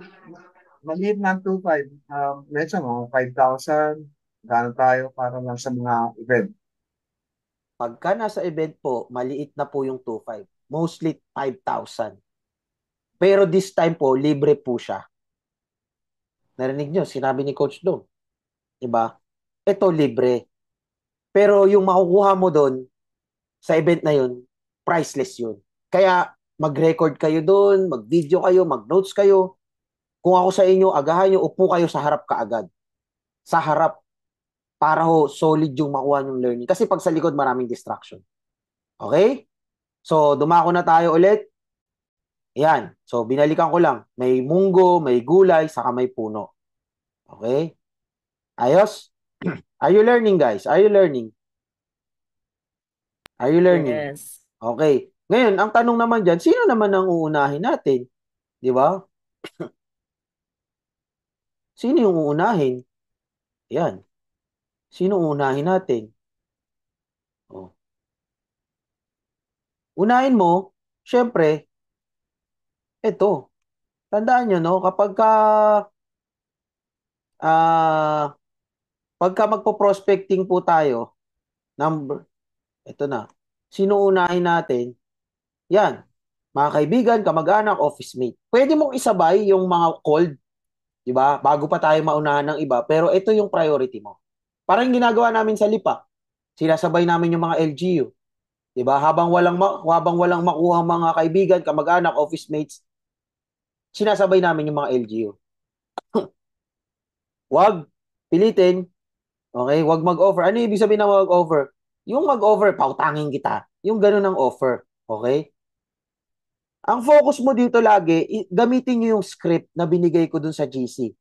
Maliit ng 2.5. Medyo mga 5,000. Gano'n tayo para lang sa mga event. Pagka nasa event po, maliit na po yung 2.5. Mostly 5,000. Pero this time po, libre po siya. Narinig nyo, sinabi ni Coach Dom. Diba? Ito libre. Pero yung makukuha mo doon, sa event na yun, priceless yun. Kaya, mag-record kayo doon, mag-video kayo, mag-notes kayo. Kung ako sa inyo, agahan nyo, upo kayo sa harap kaagad. Sa harap. Para solid yung makuha yung learning. Kasi pag sa likod, maraming distraction. Okay? So, dumako na tayo ulit. Yan. So, binalikan ko lang. May munggo, may gulay, saka may puno. Okay? Ayos? Are you learning, guys? Are you learning? Are you learning? Yes. Okay. Ngayon, ang tanong naman dyan, sino naman ang uunahin natin? Di ba? Sino yung uunahin? Yan. Sino uunahin natin? Oh. Unahin mo, syempre, ito. Tandaan nyo, no? Ah, pagka magpo-prospecting po tayo, ito na. Sino unahin natin? Yan. Mga kaibigan, kamag-anak, office mate. Pwede mong isabay yung mga cold, di ba? Bago pa tayo maunahan ng iba, pero ito yung priority mo. Parang ginagawa namin sa Lipa. Sinasabay namin yung mga LGU. Di ba? Habang walang makuha mga kaibigan, kamag-anak, office mates, sinasabay namin yung mga LGU. Wag pilitin. Okay? Wag mag-offer. Ano ibig sabihin ng mag-offer? Yung mag-offer, pautangin kita. Yung ganun ang offer. Okay? Ang focus mo dito lagi, gamitin nyo yung script na binigay ko dun sa GC.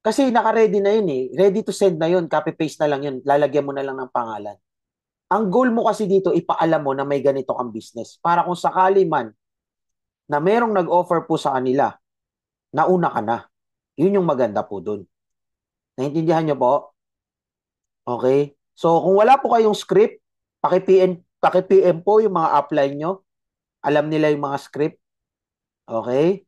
Kasi naka-ready na yun eh. Ready to send na yun. Copy-paste na lang yun. Lalagyan mo na lang ng pangalan. Ang goal mo kasi dito, ipaalam mo na may ganito kang business. Para kung sakali man na merong nag-offer po sa kanila, nauna ka na. Yun yung maganda po dun. Naintindihan nyo po? Okay? So, kung wala po kayong script, paki-PM po yung mga upline nyo. Alam nila yung mga script. Okay?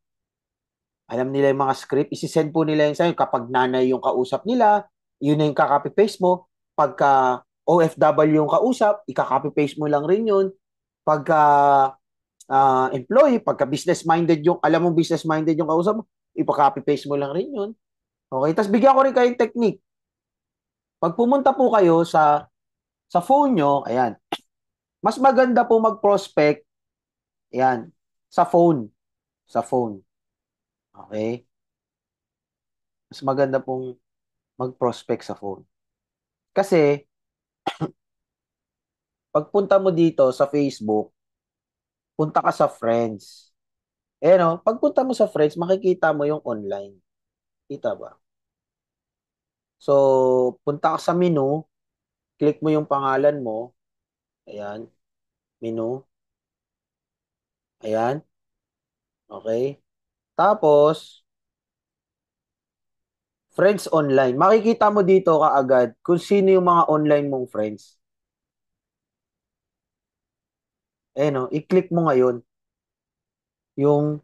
Alam nila yung mga script. Isisend po nila yun sa'yo. Kapag nanay yung kausap nila, yun na yung kakopy-paste mo. Pagka OFW yung kausap, ikakopy-paste mo lang rin yun. Pagka employee, pagka business-minded yung, alam mo business-minded yung kausap mo, ipakopy-paste mo lang rin yun. Okay? Tapos bigyan ko rin kayong technique. Pag pumunta po kayo sa phone nyo, ayan, mas maganda po mag-prospect, ayan, sa phone. Sa phone. Okay? Mas maganda pong mag-prospect sa phone. Kasi, pagpunta mo dito sa Facebook, punta ka sa friends. Eh no, pagpunta mo sa friends, makikita mo yung online. Kita ba? So, punta ka sa menu, click mo yung pangalan mo. Ayan, menu. Ayan. Okay. Tapos, friends online. Makikita mo dito kaagad kung sino yung mga online mong friends. Eh no, i-click mo ngayon yung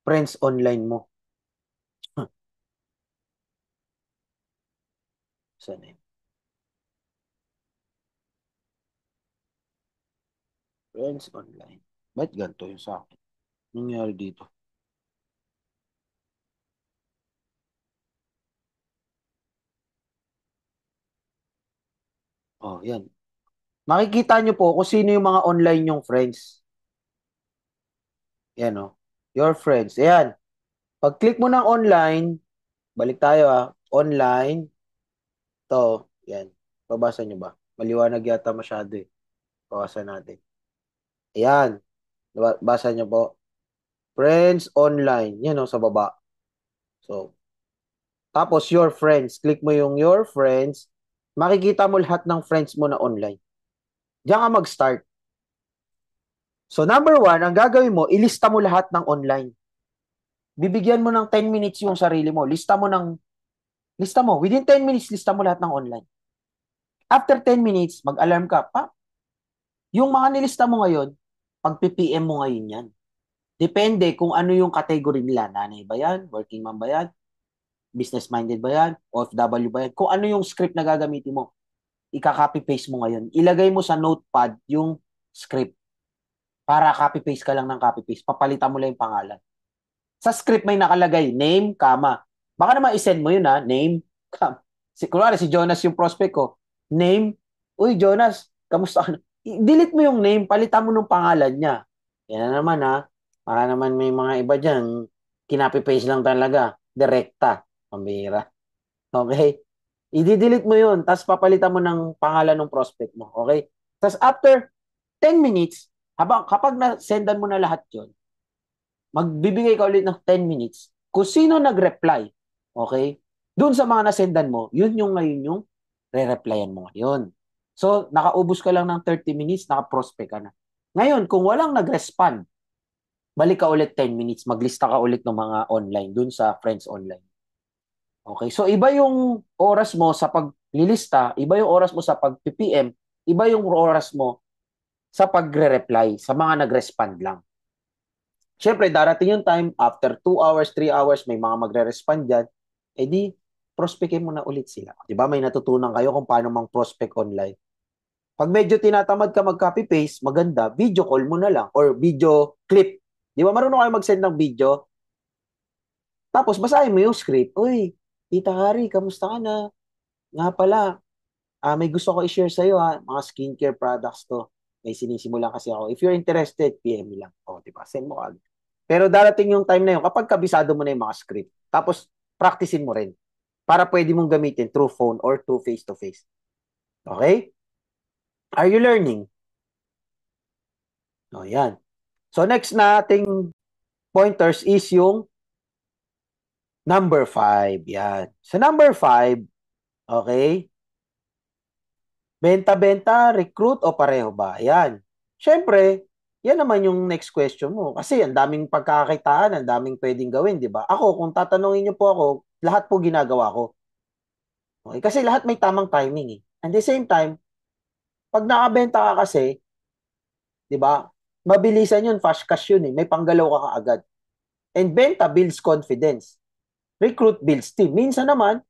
friends online mo. Saan yun? Friends online. Ba't ganito yung sa akin? Anong nangyari dito? Oh, yan. Makikita nyo po kung sino yung mga online yung friends. Yan oh. Your friends. Ayan. Pag-click mo ng online, balik tayo online. To, yan. Babasa nyo ba? Maliwanag yata masyado eh. Bawasan natin. Ayan. Basa nyo po. Friends online. Yan o, sa baba. So, tapos your friends. Click mo yung your friends. Makikita mo lahat ng friends mo na online. Diyan ka mag-start. So, number 1, ang gagawin mo, ilista mo lahat ng online. Bibigyan mo ng 10 minutes yung sarili mo. Lista mo. Within 10 minutes, lista mo lahat ng online. After 10 minutes, mag-alarm ka. Yung mga nilista mo ngayon, pag-PPM mo ngayon yan. Depende kung ano yung category nila. Nanay ba yan? Working mom ba yan? Business-minded ba yan? OFW ba yan? Kung ano yung script na gagamitin mo, ika-copy-paste mo ngayon. Ilagay mo sa notepad yung script. Para copy-paste ka lang ng copy-paste. Papalitan mo lang yung pangalan. Sa script may nakalagay, name, comma. Baka naman isend mo yun name, comma. Kunwari si Jonas yung prospect ko. Name, uy Jonas, kamusta ka na? Delete mo yung name, palitan mo ng pangalan niya. Yan na naman ha. Baka naman may mga iba dyan, kinapi-paste lang talaga. Direkta. Pambira. Okay? I-delete mo yun, tapos papalitan mo ng pangalan ng prospect mo. Okay? Tapos after 10 minutes, kapag na-sendan mo na lahat yun, magbibigay ka ulit ng 10 minutes. Kung sino nag-reply, okay? Doon sa mga nasendan mo, yun yung ngayon yung re-replyan mo ngayon. So, nakaubos ka lang ng 30 minutes, naka-prospect ka na. Ngayon, kung walang nag-respond, balik ka ulit 10 minutes, maglista ka ulit ng mga online, doon sa Friends Online. Okay, so iba yung oras mo sa paglilista, iba yung oras mo sa pag-PPM, iba yung oras mo sa pagre-reply sa mga nag-respond lang. Siyempre, darating yung time, after 2 hours, 3 hours, may mga magre-respond dyan, edi, prospectin mo na ulit sila. Di ba? May natutunan kayo kung paano mang prospect online. Pag medyo tinatamad ka mag-copy-paste, maganda, video call mo na lang or video clip. Di ba? Marunong kayo mag-send ng video. Tapos, basahin mo yung script. Uy, Tita Hari, kamusta ka na? Nga pala, may gusto ko i-share sa'yo ha. Mga skincare products to. May sinisimulan kasi ako. If you're interested, PM me lang. O, diba? Send mo agad. Pero darating yung time na yun, kapag kabisado mo na yung mga script, tapos practicein mo rin para pwede mong gamitin through phone or through face-to-face. Okay? Are you learning? O, yan. So, next nating pointers is yung number 5. Yan. Sa number 5, okay, benta-benta, recruit o pareho ba? Yan. Siyempre, yan naman yung next question mo. Kasi ang daming pagkakakitaan, ang daming pwedeng gawin, di ba? Ako, kung tatanungin niyo po ako, lahat po ginagawa ko. Okay? Kasi lahat may tamang timing eh. At the same time, pag nakabenta ka kasi, di ba, mabilisan yun, fast cash yun eh. May panggalaw ka kaagad. And benta builds confidence. Recruit builds team. Minsan naman,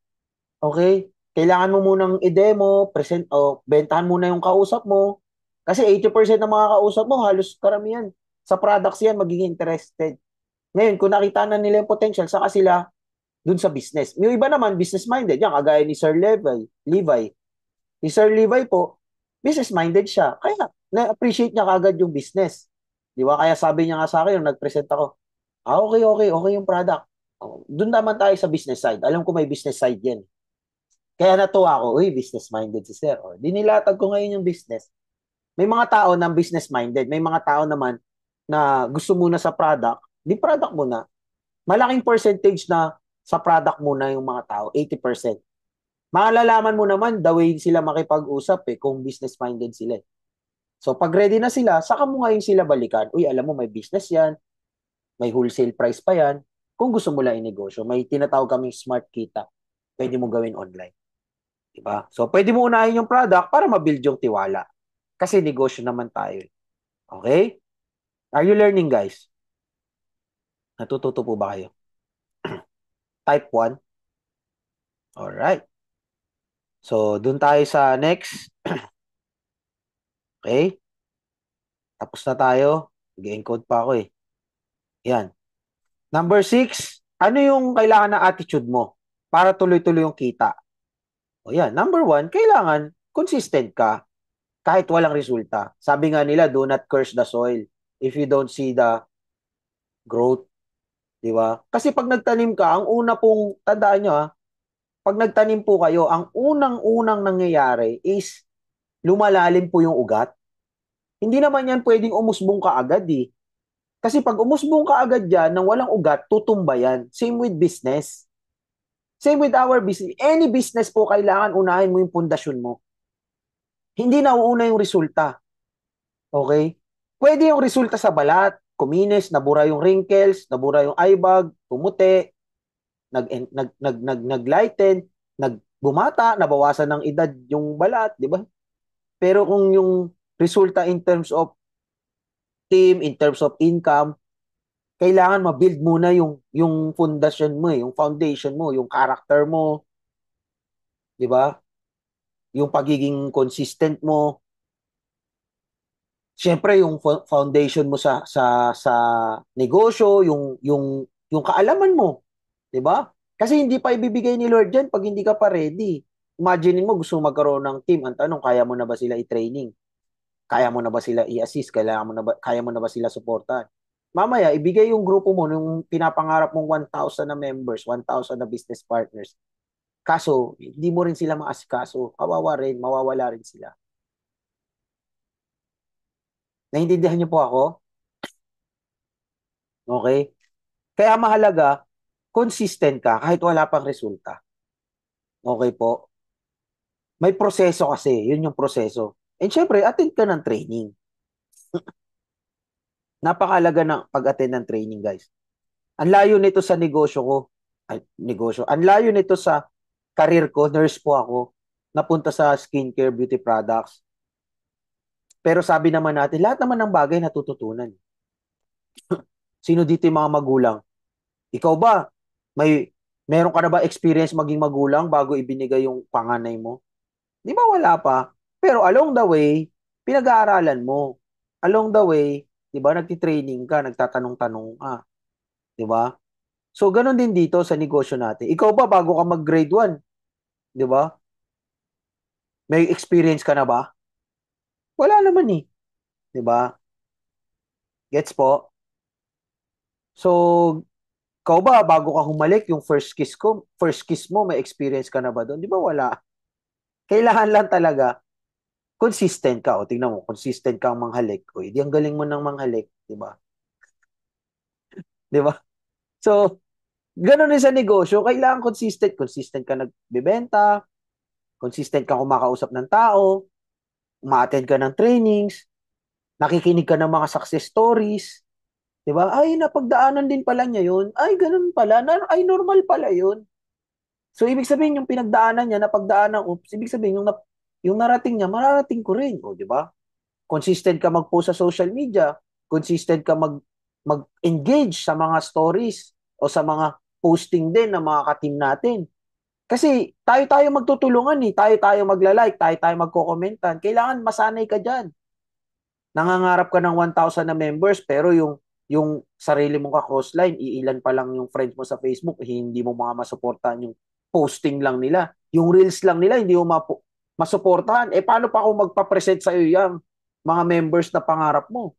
okay, kailangan mo munang i-demo, present, o bentahan muna yung kausap mo. Kasi 80% ng mga kausap mo, halos karamihan sa products yan, magiging interested. Ngayon, kung nakita na nila yung potential, saka sila dun sa business. Yung iba naman, business-minded. Yan, kagaya ni Sir Levi. Si Sir Levi po, business-minded siya. Kaya, na-appreciate niya kagad yung business. Di ba? Kaya sabi niya nga sa akin, yung nag-present ako, okay yung product. Doon naman tayo sa business side. Alam ko may business side yan. Kaya natuwa ako, business-minded si Sir. O, dinilatag ko ngayon yung business. May mga tao na business-minded. May mga tao naman na gusto muna sa product, di product muna. Malaking percentage na sa product muna yung mga tao, 80%. Malalaman mo naman the way sila makipag-usap kung business-minded sila. So pag ready na sila, saka mo ngayon sila balikan. Uy, alam mo may business yan, may wholesale price pa yan. Kung gusto mo lang inegosyo, may tinatawag kaming smart kita. Pwede mo gawin online. Diba? So pwede mo unahin yung product para ma-build yung tiwala. Kasi negosyo naman tayo. Okay? Are you learning, guys? Natututo po ba kayo? Type 1. Alright. So, dun tayo sa next. Okay? Tapos na tayo. Mag-encode pa ako eh. Yan. Number 6, ano yung kailangan na attitude mo para tuloy-tuloy yung kita? O yan. Number 1, kailangan consistent ka kahit walang resulta. Sabi nga nila, do not curse the soil if you don't see the growth. Di ba? Kasi pag nagtanim ka, ang una pong, tandaan nyo pag nagtanim po kayo, ang unang-unang nangyayari is lumalalim po yung ugat. Hindi naman yan pwedeng umusbong ka agad eh. Kasi pag umusbong ka agad yan, nang walang ugat, tutumba yan. Same with business. Same with our business. Any business po, kailangan unahin mo yung pundasyon mo. Hindi na uuna yung resulta. Okay? Pwede yung resulta sa balat, kuminis, nabura yung wrinkles, nabura yung eye bag, pumuti, naglighten, nagbumata, nabawasan ng edad yung balat, di ba? Pero kung yung resulta in terms of team, in terms of income, kailangan ma-build muna yung foundation mo, yung foundation mo, yung character mo, di ba? Yung pagiging consistent mo. Siyempre yung foundation mo sa negosyo, yung kaalaman mo, 'di ba? Kasi hindi pa ibibigay ni Lord 'yan pag hindi ka pa ready. Imagine mo gusto magkaroon ng team, ang tanong kaya mo na ba sila i-training? Kaya mo na ba sila i-assist? Kaya mo na ba sila suportahan? Mamaya, ibigay yung grupo mo nung pinapangarap mong 1,000 na members, 1,000 na business partners. Kaso, hindi mo rin sila maasikaso. Kawawa rin, mawawala rin sila. Naintindihan niyo po ako? Okay? Kaya mahalaga, consistent ka kahit wala pang resulta. Okay po? May proseso kasi, yun yung proseso. And syempre, attend ka ng training. Napakalaga ng pag-attend ng training, guys. Ang layo nito sa negosyo ko. Negosyo. Ang layo nito sa career ko, nurse po ako. Napunta sa skincare, beauty products. Pero sabi naman natin, lahat naman ng bagay natututunan. Sino dito yung mga magulang? Ikaw ba? Meron ka na ba experience maging magulang bago ibinigay yung panganay mo? Di ba wala pa? Pero along the way, pinag-aaralan mo. Along the way, di ba, nagtitraining ka, nagtatanong-tanong ka. Di ba? So, ganun din dito sa negosyo natin. Ikaw ba, bago ka mag-grade 1, di ba? May experience ka na ba? Wala naman eh. Di ba? Gets po? So, ikaw ba, bago ka humalik, yung first kiss mo, may experience ka na ba doon? Di ba wala? Kailangan lang talaga, consistent ka. O, tingnan mo, consistent kang manghalik. O, hindi ang galing mo ng manghalik. Di ba? Di ba? So, ganun din sa negosyo. Kailangan consistent. Consistent ka nagbebenta, consistent ka kumakausap ng tao, umaattend ka ng trainings, nakikinig ka ng mga success stories. Di ba? Ay, napagdaanan din pala niya yun. Ay, ganun pala. Ay, normal pala yun. So, ibig sabihin, yung pinagdaanan niya, napagdaanan ko, ibig sabihin, yung narating niya, mararating ko rin. O, di ba? Consistent ka mag-post sa social media. Consistent ka mag-engage sa mga stories o sa mga posting din ng mga ka-team natin. Kasi tayo-tayo magtutulungan eh. Tayo-tayo magla-like, tayo-tayo magko-commentan. Kailangan masanay ka dyan. Nangangarap ka ng 1,000 na members pero yung sarili mong ka-crossline, iilan pa lang yung friends mo sa Facebook, hindi mo mga masuportahan yung posting lang nila. Yung reels lang nila, hindi mo masuportahan. Paano pa kung magpa-present sa iyo yung mga members na pangarap mo?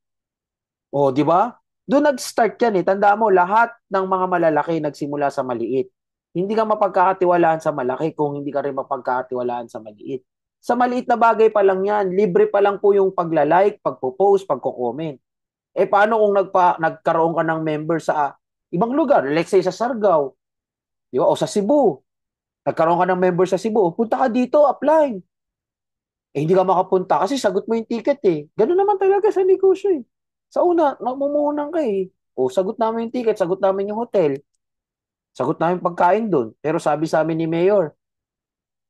O, di ba? Doon nag-start yan eh. Tanda mo, lahat ng mga malalaki nagsimula sa maliit. Hindi ka mapagkakatiwalaan sa malaki kung hindi ka rin mapagkakatiwalaan sa maliit. Sa maliit na bagay pa lang yan, libre pa lang po yung pagla-like, pagpo-post, pagko-comment. Paano kung nagkaroon ka ng member sa ibang lugar? Let's say sa Sargao, di ba? O sa Cebu. Nagkaroon ka ng member sa Cebu. Punta ka dito, apply. Hindi ka makapunta kasi sagot mo yung ticket eh. Ganun naman talaga sa negosyo eh. Sa una, namumuhunan ka eh. O, sagot namin yung ticket, sagot namin yung hotel. Sagot namin pagkain doon. Pero sabi sa amin ni Mayor,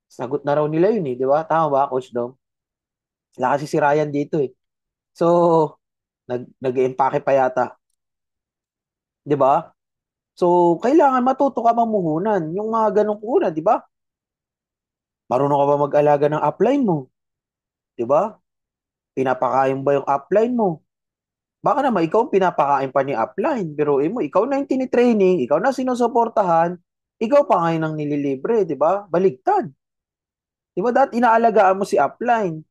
sagot na raw nila yun eh. Di ba? Tama ba, Coach Dom? Sila kasi si Ryan dito eh. So, nag-empake pa yata. Di ba? So, kailangan matuto ka mamuhunan. Yung mga ganong una, di ba? Marunong ka ba mag-alaga ng upline mo? Di ba? Pinapakain ba yung upline mo? Baka naman ikaw ang pinapakain pa ni upline. Pero mo, ikaw na yung tinitraining, ikaw na sinusuportahan, ikaw pa ngayon ang nililibre, di ba? Baligtad. Di ba? Dahil inaalagaan mo si upline.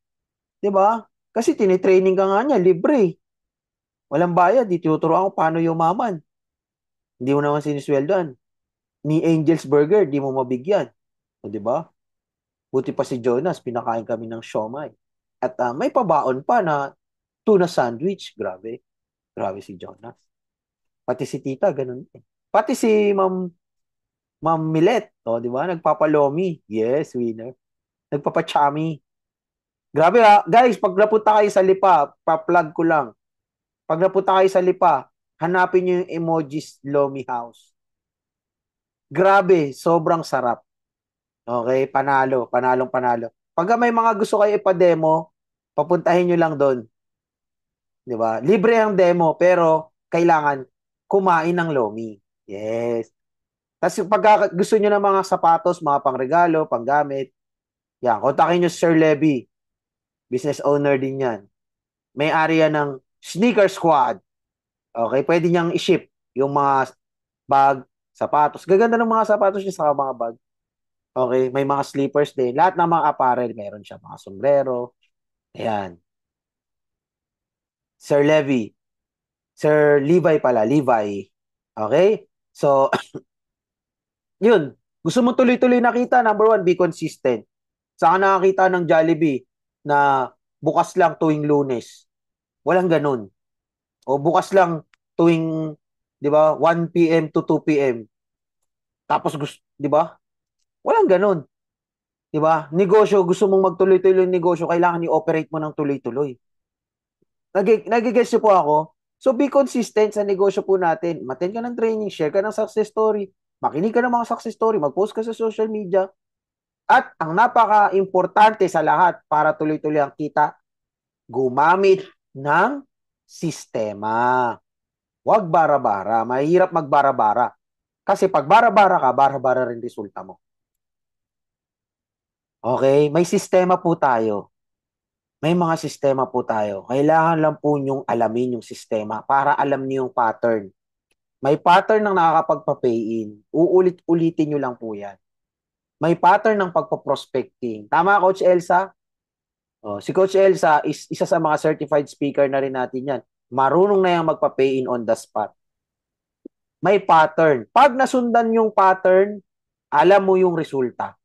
Di ba? Kasi tinitraining ka nga niya, libre. Walang bayad, di tuturuan ko paano yumaman. Hindi mo naman sinisweldoan. Ni Angel's Burger, di mo mabigyan. O, di ba? Buti pa si Jonas, pinakain kami ng siomai. At may pabaon pa na tuna sandwich. Grabe. Grabe si Jonas. Pati si Tita, ganun. Pati si Ma'am Milet, di ba? Nagpapalomi. Yes, winner. Nagpapachami. Grabe ha. Guys, pag napunta kayo sa Lipa, pa-plug ko lang. Pag napunta kayo sa Lipa, hanapin nyo yung emojis Lomi House. Grabe, sobrang sarap. Okay, panalo, panalo. Pag may mga gusto kayo ipa-demo, papuntahin nyo lang doon. Di ba? Libre ang demo, pero kailangan kumain ng Lomi. Yes. Tapos pag gusto nyo ng mga sapatos, mga pangregalo, panggamit, yan, kontakin nyo Sir Levy. Business owner din yan. May area ng Sneaker Squad. Okay, pwede niyang i-ship yung mga bag, sapatos. Gaganda ng mga sapatos niya sa mga bag. Okay, may mga slippers din. Lahat ng mga apparel meron siya. Mga sombrero. Ayan. Sir Levi. Sir Levi pala, Levi. Okay? So, yun. Gusto mo tuloy-tuloy nakita, number one, be consistent. Saan ka nakakita ng Jollibee na bukas lang tuwing Lunes? Walang ganun. O bukas lang tuwing, di ba, 1 p.m. to 2 p.m. Tapos, 'di ba? Walang ganun. 'Di ba? Negosyo, gusto mong magtuloy-tuloy yung negosyo, kailangan i-operate mo ng tuloy-tuloy. Nagigets niyo po ako? So, be consistent sa negosyo po natin. Matin ka ng training, share ka ng success story, makinig ka ng mga success story, mag-post ka sa social media. At ang napaka-importante sa lahat para tuloy-tuloy ang kita, gumamit ng sistema. Huwag bara-bara. Mahirap magbara-bara. Kasi pag bara-bara ka, bara-bara rin resulta mo. Okay? May sistema po tayo. May mga sistema po tayo. Kailangan lang po nyong alamin yung sistema para alam niyo yung pattern. May pattern ng nakakapagpa-pay-in. Uulit-ulitin nyo lang po yan. May pattern ng pagpa-prospecting. Tama, Coach Elsa? Si Coach Elsa is isa sa mga certified speaker na rin natin yan. Marunong na yung magpa-pay-in on the spot. May pattern. Pag nasundan yung pattern, alam mo yung resulta.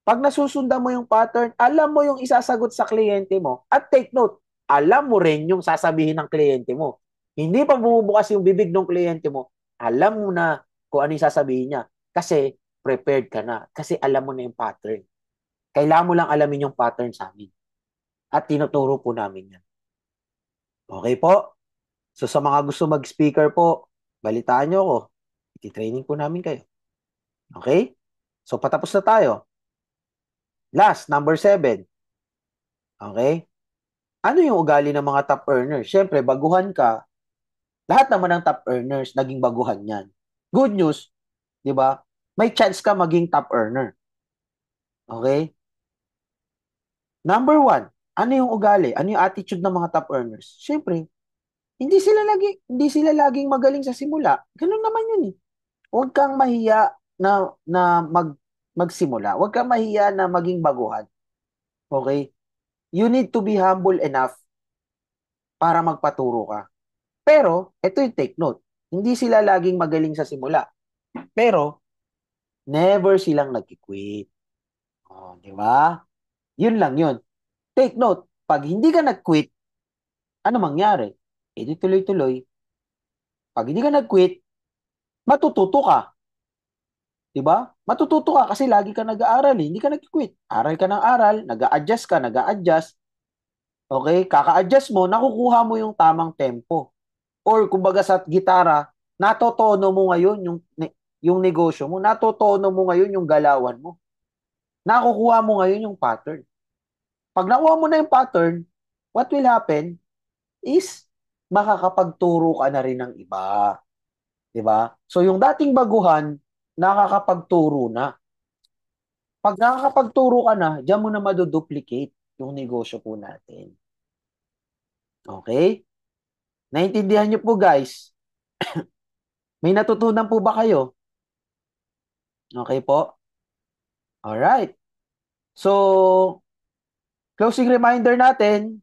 Pag nasusundan mo yung pattern, alam mo yung isasagot sa kliyente mo. At take note, alam mo rin yung sasabihin ng kliyente mo. Hindi pa bumubukas yung bibig ng kliyente mo, alam mo na kung ano yung sasabihin niya. Kasi prepared ka na. Kasi alam mo na yung pattern. Kailangan mo lang alamin yung pattern sa amin. At tinuturo po namin yan. Okay po? So sa mga gusto mag-speaker po, balitaan nyo ako. Iti-training po namin kayo. Okay? So patapos na tayo. Last, number 7. Okay? Ano yung ugali ng mga top earners? Siyempre, baguhan ka. Lahat naman ng top earners, naging baguhan yan. Good news, di ba? May chance ka maging top earner. Okay? Number 1, ano yung ugali? Ano yung attitude ng mga top earners? Siyempre, hindi sila laging magaling sa simula. Ganun naman yun eh. Huwag kang mahiya na magsimula. Huwag kang mahiya na maging baguhan. Okay? You need to be humble enough para magpaturo ka. Pero, ito yung take note. Hindi sila laging magaling sa simula. Pero, never silang nag-quit. Di ba? Yun lang yun. Take note, pag hindi ka nag-quit, ano mangyari? E di tuloy-tuloy. Pag hindi ka nag-quit, matututo ka. Di ba? Matututo ka kasi lagi ka nag-aaral. Hindi ka nag-quit. Aral ka ng aral, nag-a-adjust ka, nag-a-adjust. Okay? Kaka-adjust mo, nakukuha mo yung tamang tempo. Or kumbaga sa gitara, natotono mo ngayon yung negosyo mo, natotono mo ngayon yung galawan mo. Nakukuha mo ngayon yung pattern. Pag nakuha mo na yung pattern, what will happen is makakapagturo ka na rin ng iba. 'Di ba? So yung dating baguhan, nakakapagturo na. Pag nakakapagturo ka na, diyan mo na maduduplicate yung negosyo po natin. Okay? Naintindihan niyo po guys? May natutunan po ba kayo? Okay po? Alright. So, closing reminder natin,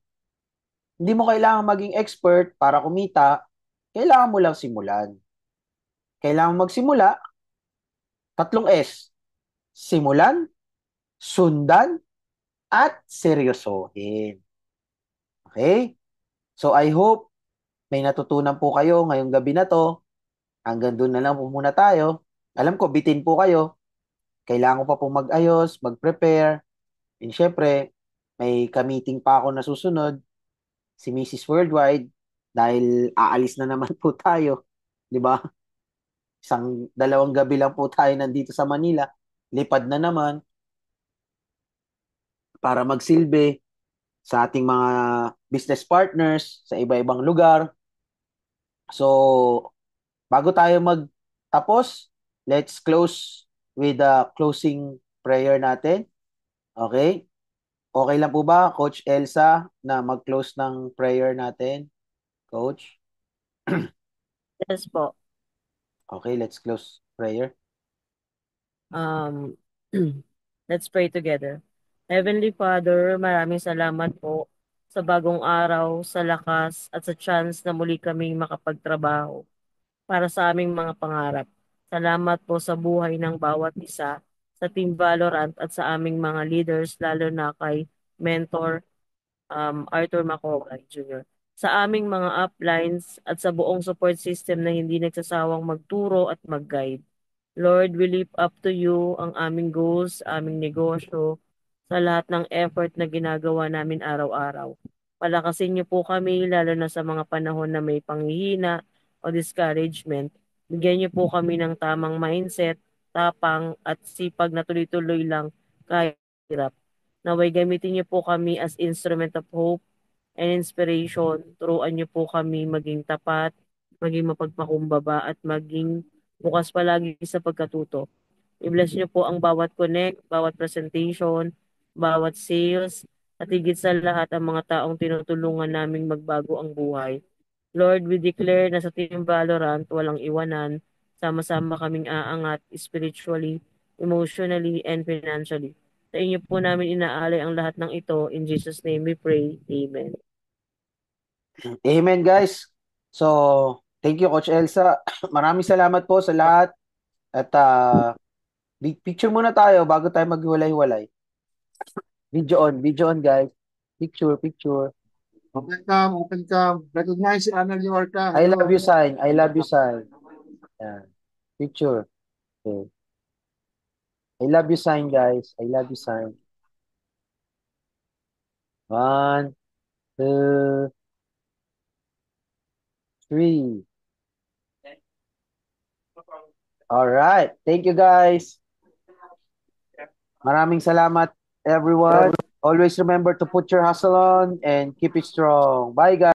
hindi mo kailangan maging expert para kumita, kailangan mo lang simulan. Kailangan magsimula, 3 S. Simulan, sundan, at seryosohin. Okay? So I hope may natutunan po kayo ngayong gabi na to. Hanggang doon na lang po muna tayo. Alam ko, bitin po kayo. Kailangan ko pa po mag-ayos, mag-prepare. And syempre, may ka-meeting pa ako na susunod, si Mrs. Worldwide, dahil aalis na naman po tayo. 'Di ba? 2 gabi lang po tayo nandito sa Manila. Lipad na naman para magsilbi sa ating mga business partners sa iba-ibang lugar. So, bago tayo magtapos, let's close with the closing prayer natin. Okay? Okay lang po ba, Coach Elsa, na mag-close ng prayer natin? Coach? Yes po. Okay, let's close prayer. Um, let's pray together. Heavenly Father, maraming salamat po sa bagong araw, sa lakas at sa chance na muli kaming makapagtrabaho para sa aming mga pangarap. Salamat po sa buhay ng bawat isa, sa Team Valorant at sa aming mga leaders, lalo na kay Mentor Arthur Macogay Jr. Sa aming mga uplines at sa buong support system na hindi nagsasawang magturo at mag-guide. Lord, we lift up to you ang aming goals, aming negosyo, sa lahat ng effort na ginagawa namin araw-araw. Palakasin niyo po kami, lalo na sa mga panahon na may panghihina o discouragement. Bigyan niyo po kami ng tamang mindset, tapang at sipag na tuloy-tuloy lang kahit hirap. Naway gamitin niyo po kami as instrument of hope and inspiration. Turuan niyo po kami maging tapat, maging mapagpakumbaba at maging bukas palagi sa pagkatuto. I-bless niyo po ang bawat connect, bawat presentation, bawat sales, at higit sa lahat ang mga taong tinutulungan naming magbago ang buhay. Lord, we declare na sa Team Valorant walang iwanan, sama-sama kaming aangat spiritually, emotionally, and financially. Sa inyo po namin inaalay ang lahat ng ito. In Jesus' name we pray. Amen. Amen, guys. So, thank you, Coach Elsa. Maraming salamat po sa lahat. At big picture muna tayo bago tayo maghiwalay-hiwalay. Video on, guys. Picture, picture. Open cam, open cam. Recognize si Anna Liorca. I love you sign. I love you sign. Yan. Picture. Okay. I love you sign, guys. I love you sign. 1, 2, 3. All right. Thank you, guys. Maraming salamat, everyone. Always remember to put your hustle on and keep it strong. Bye, guys.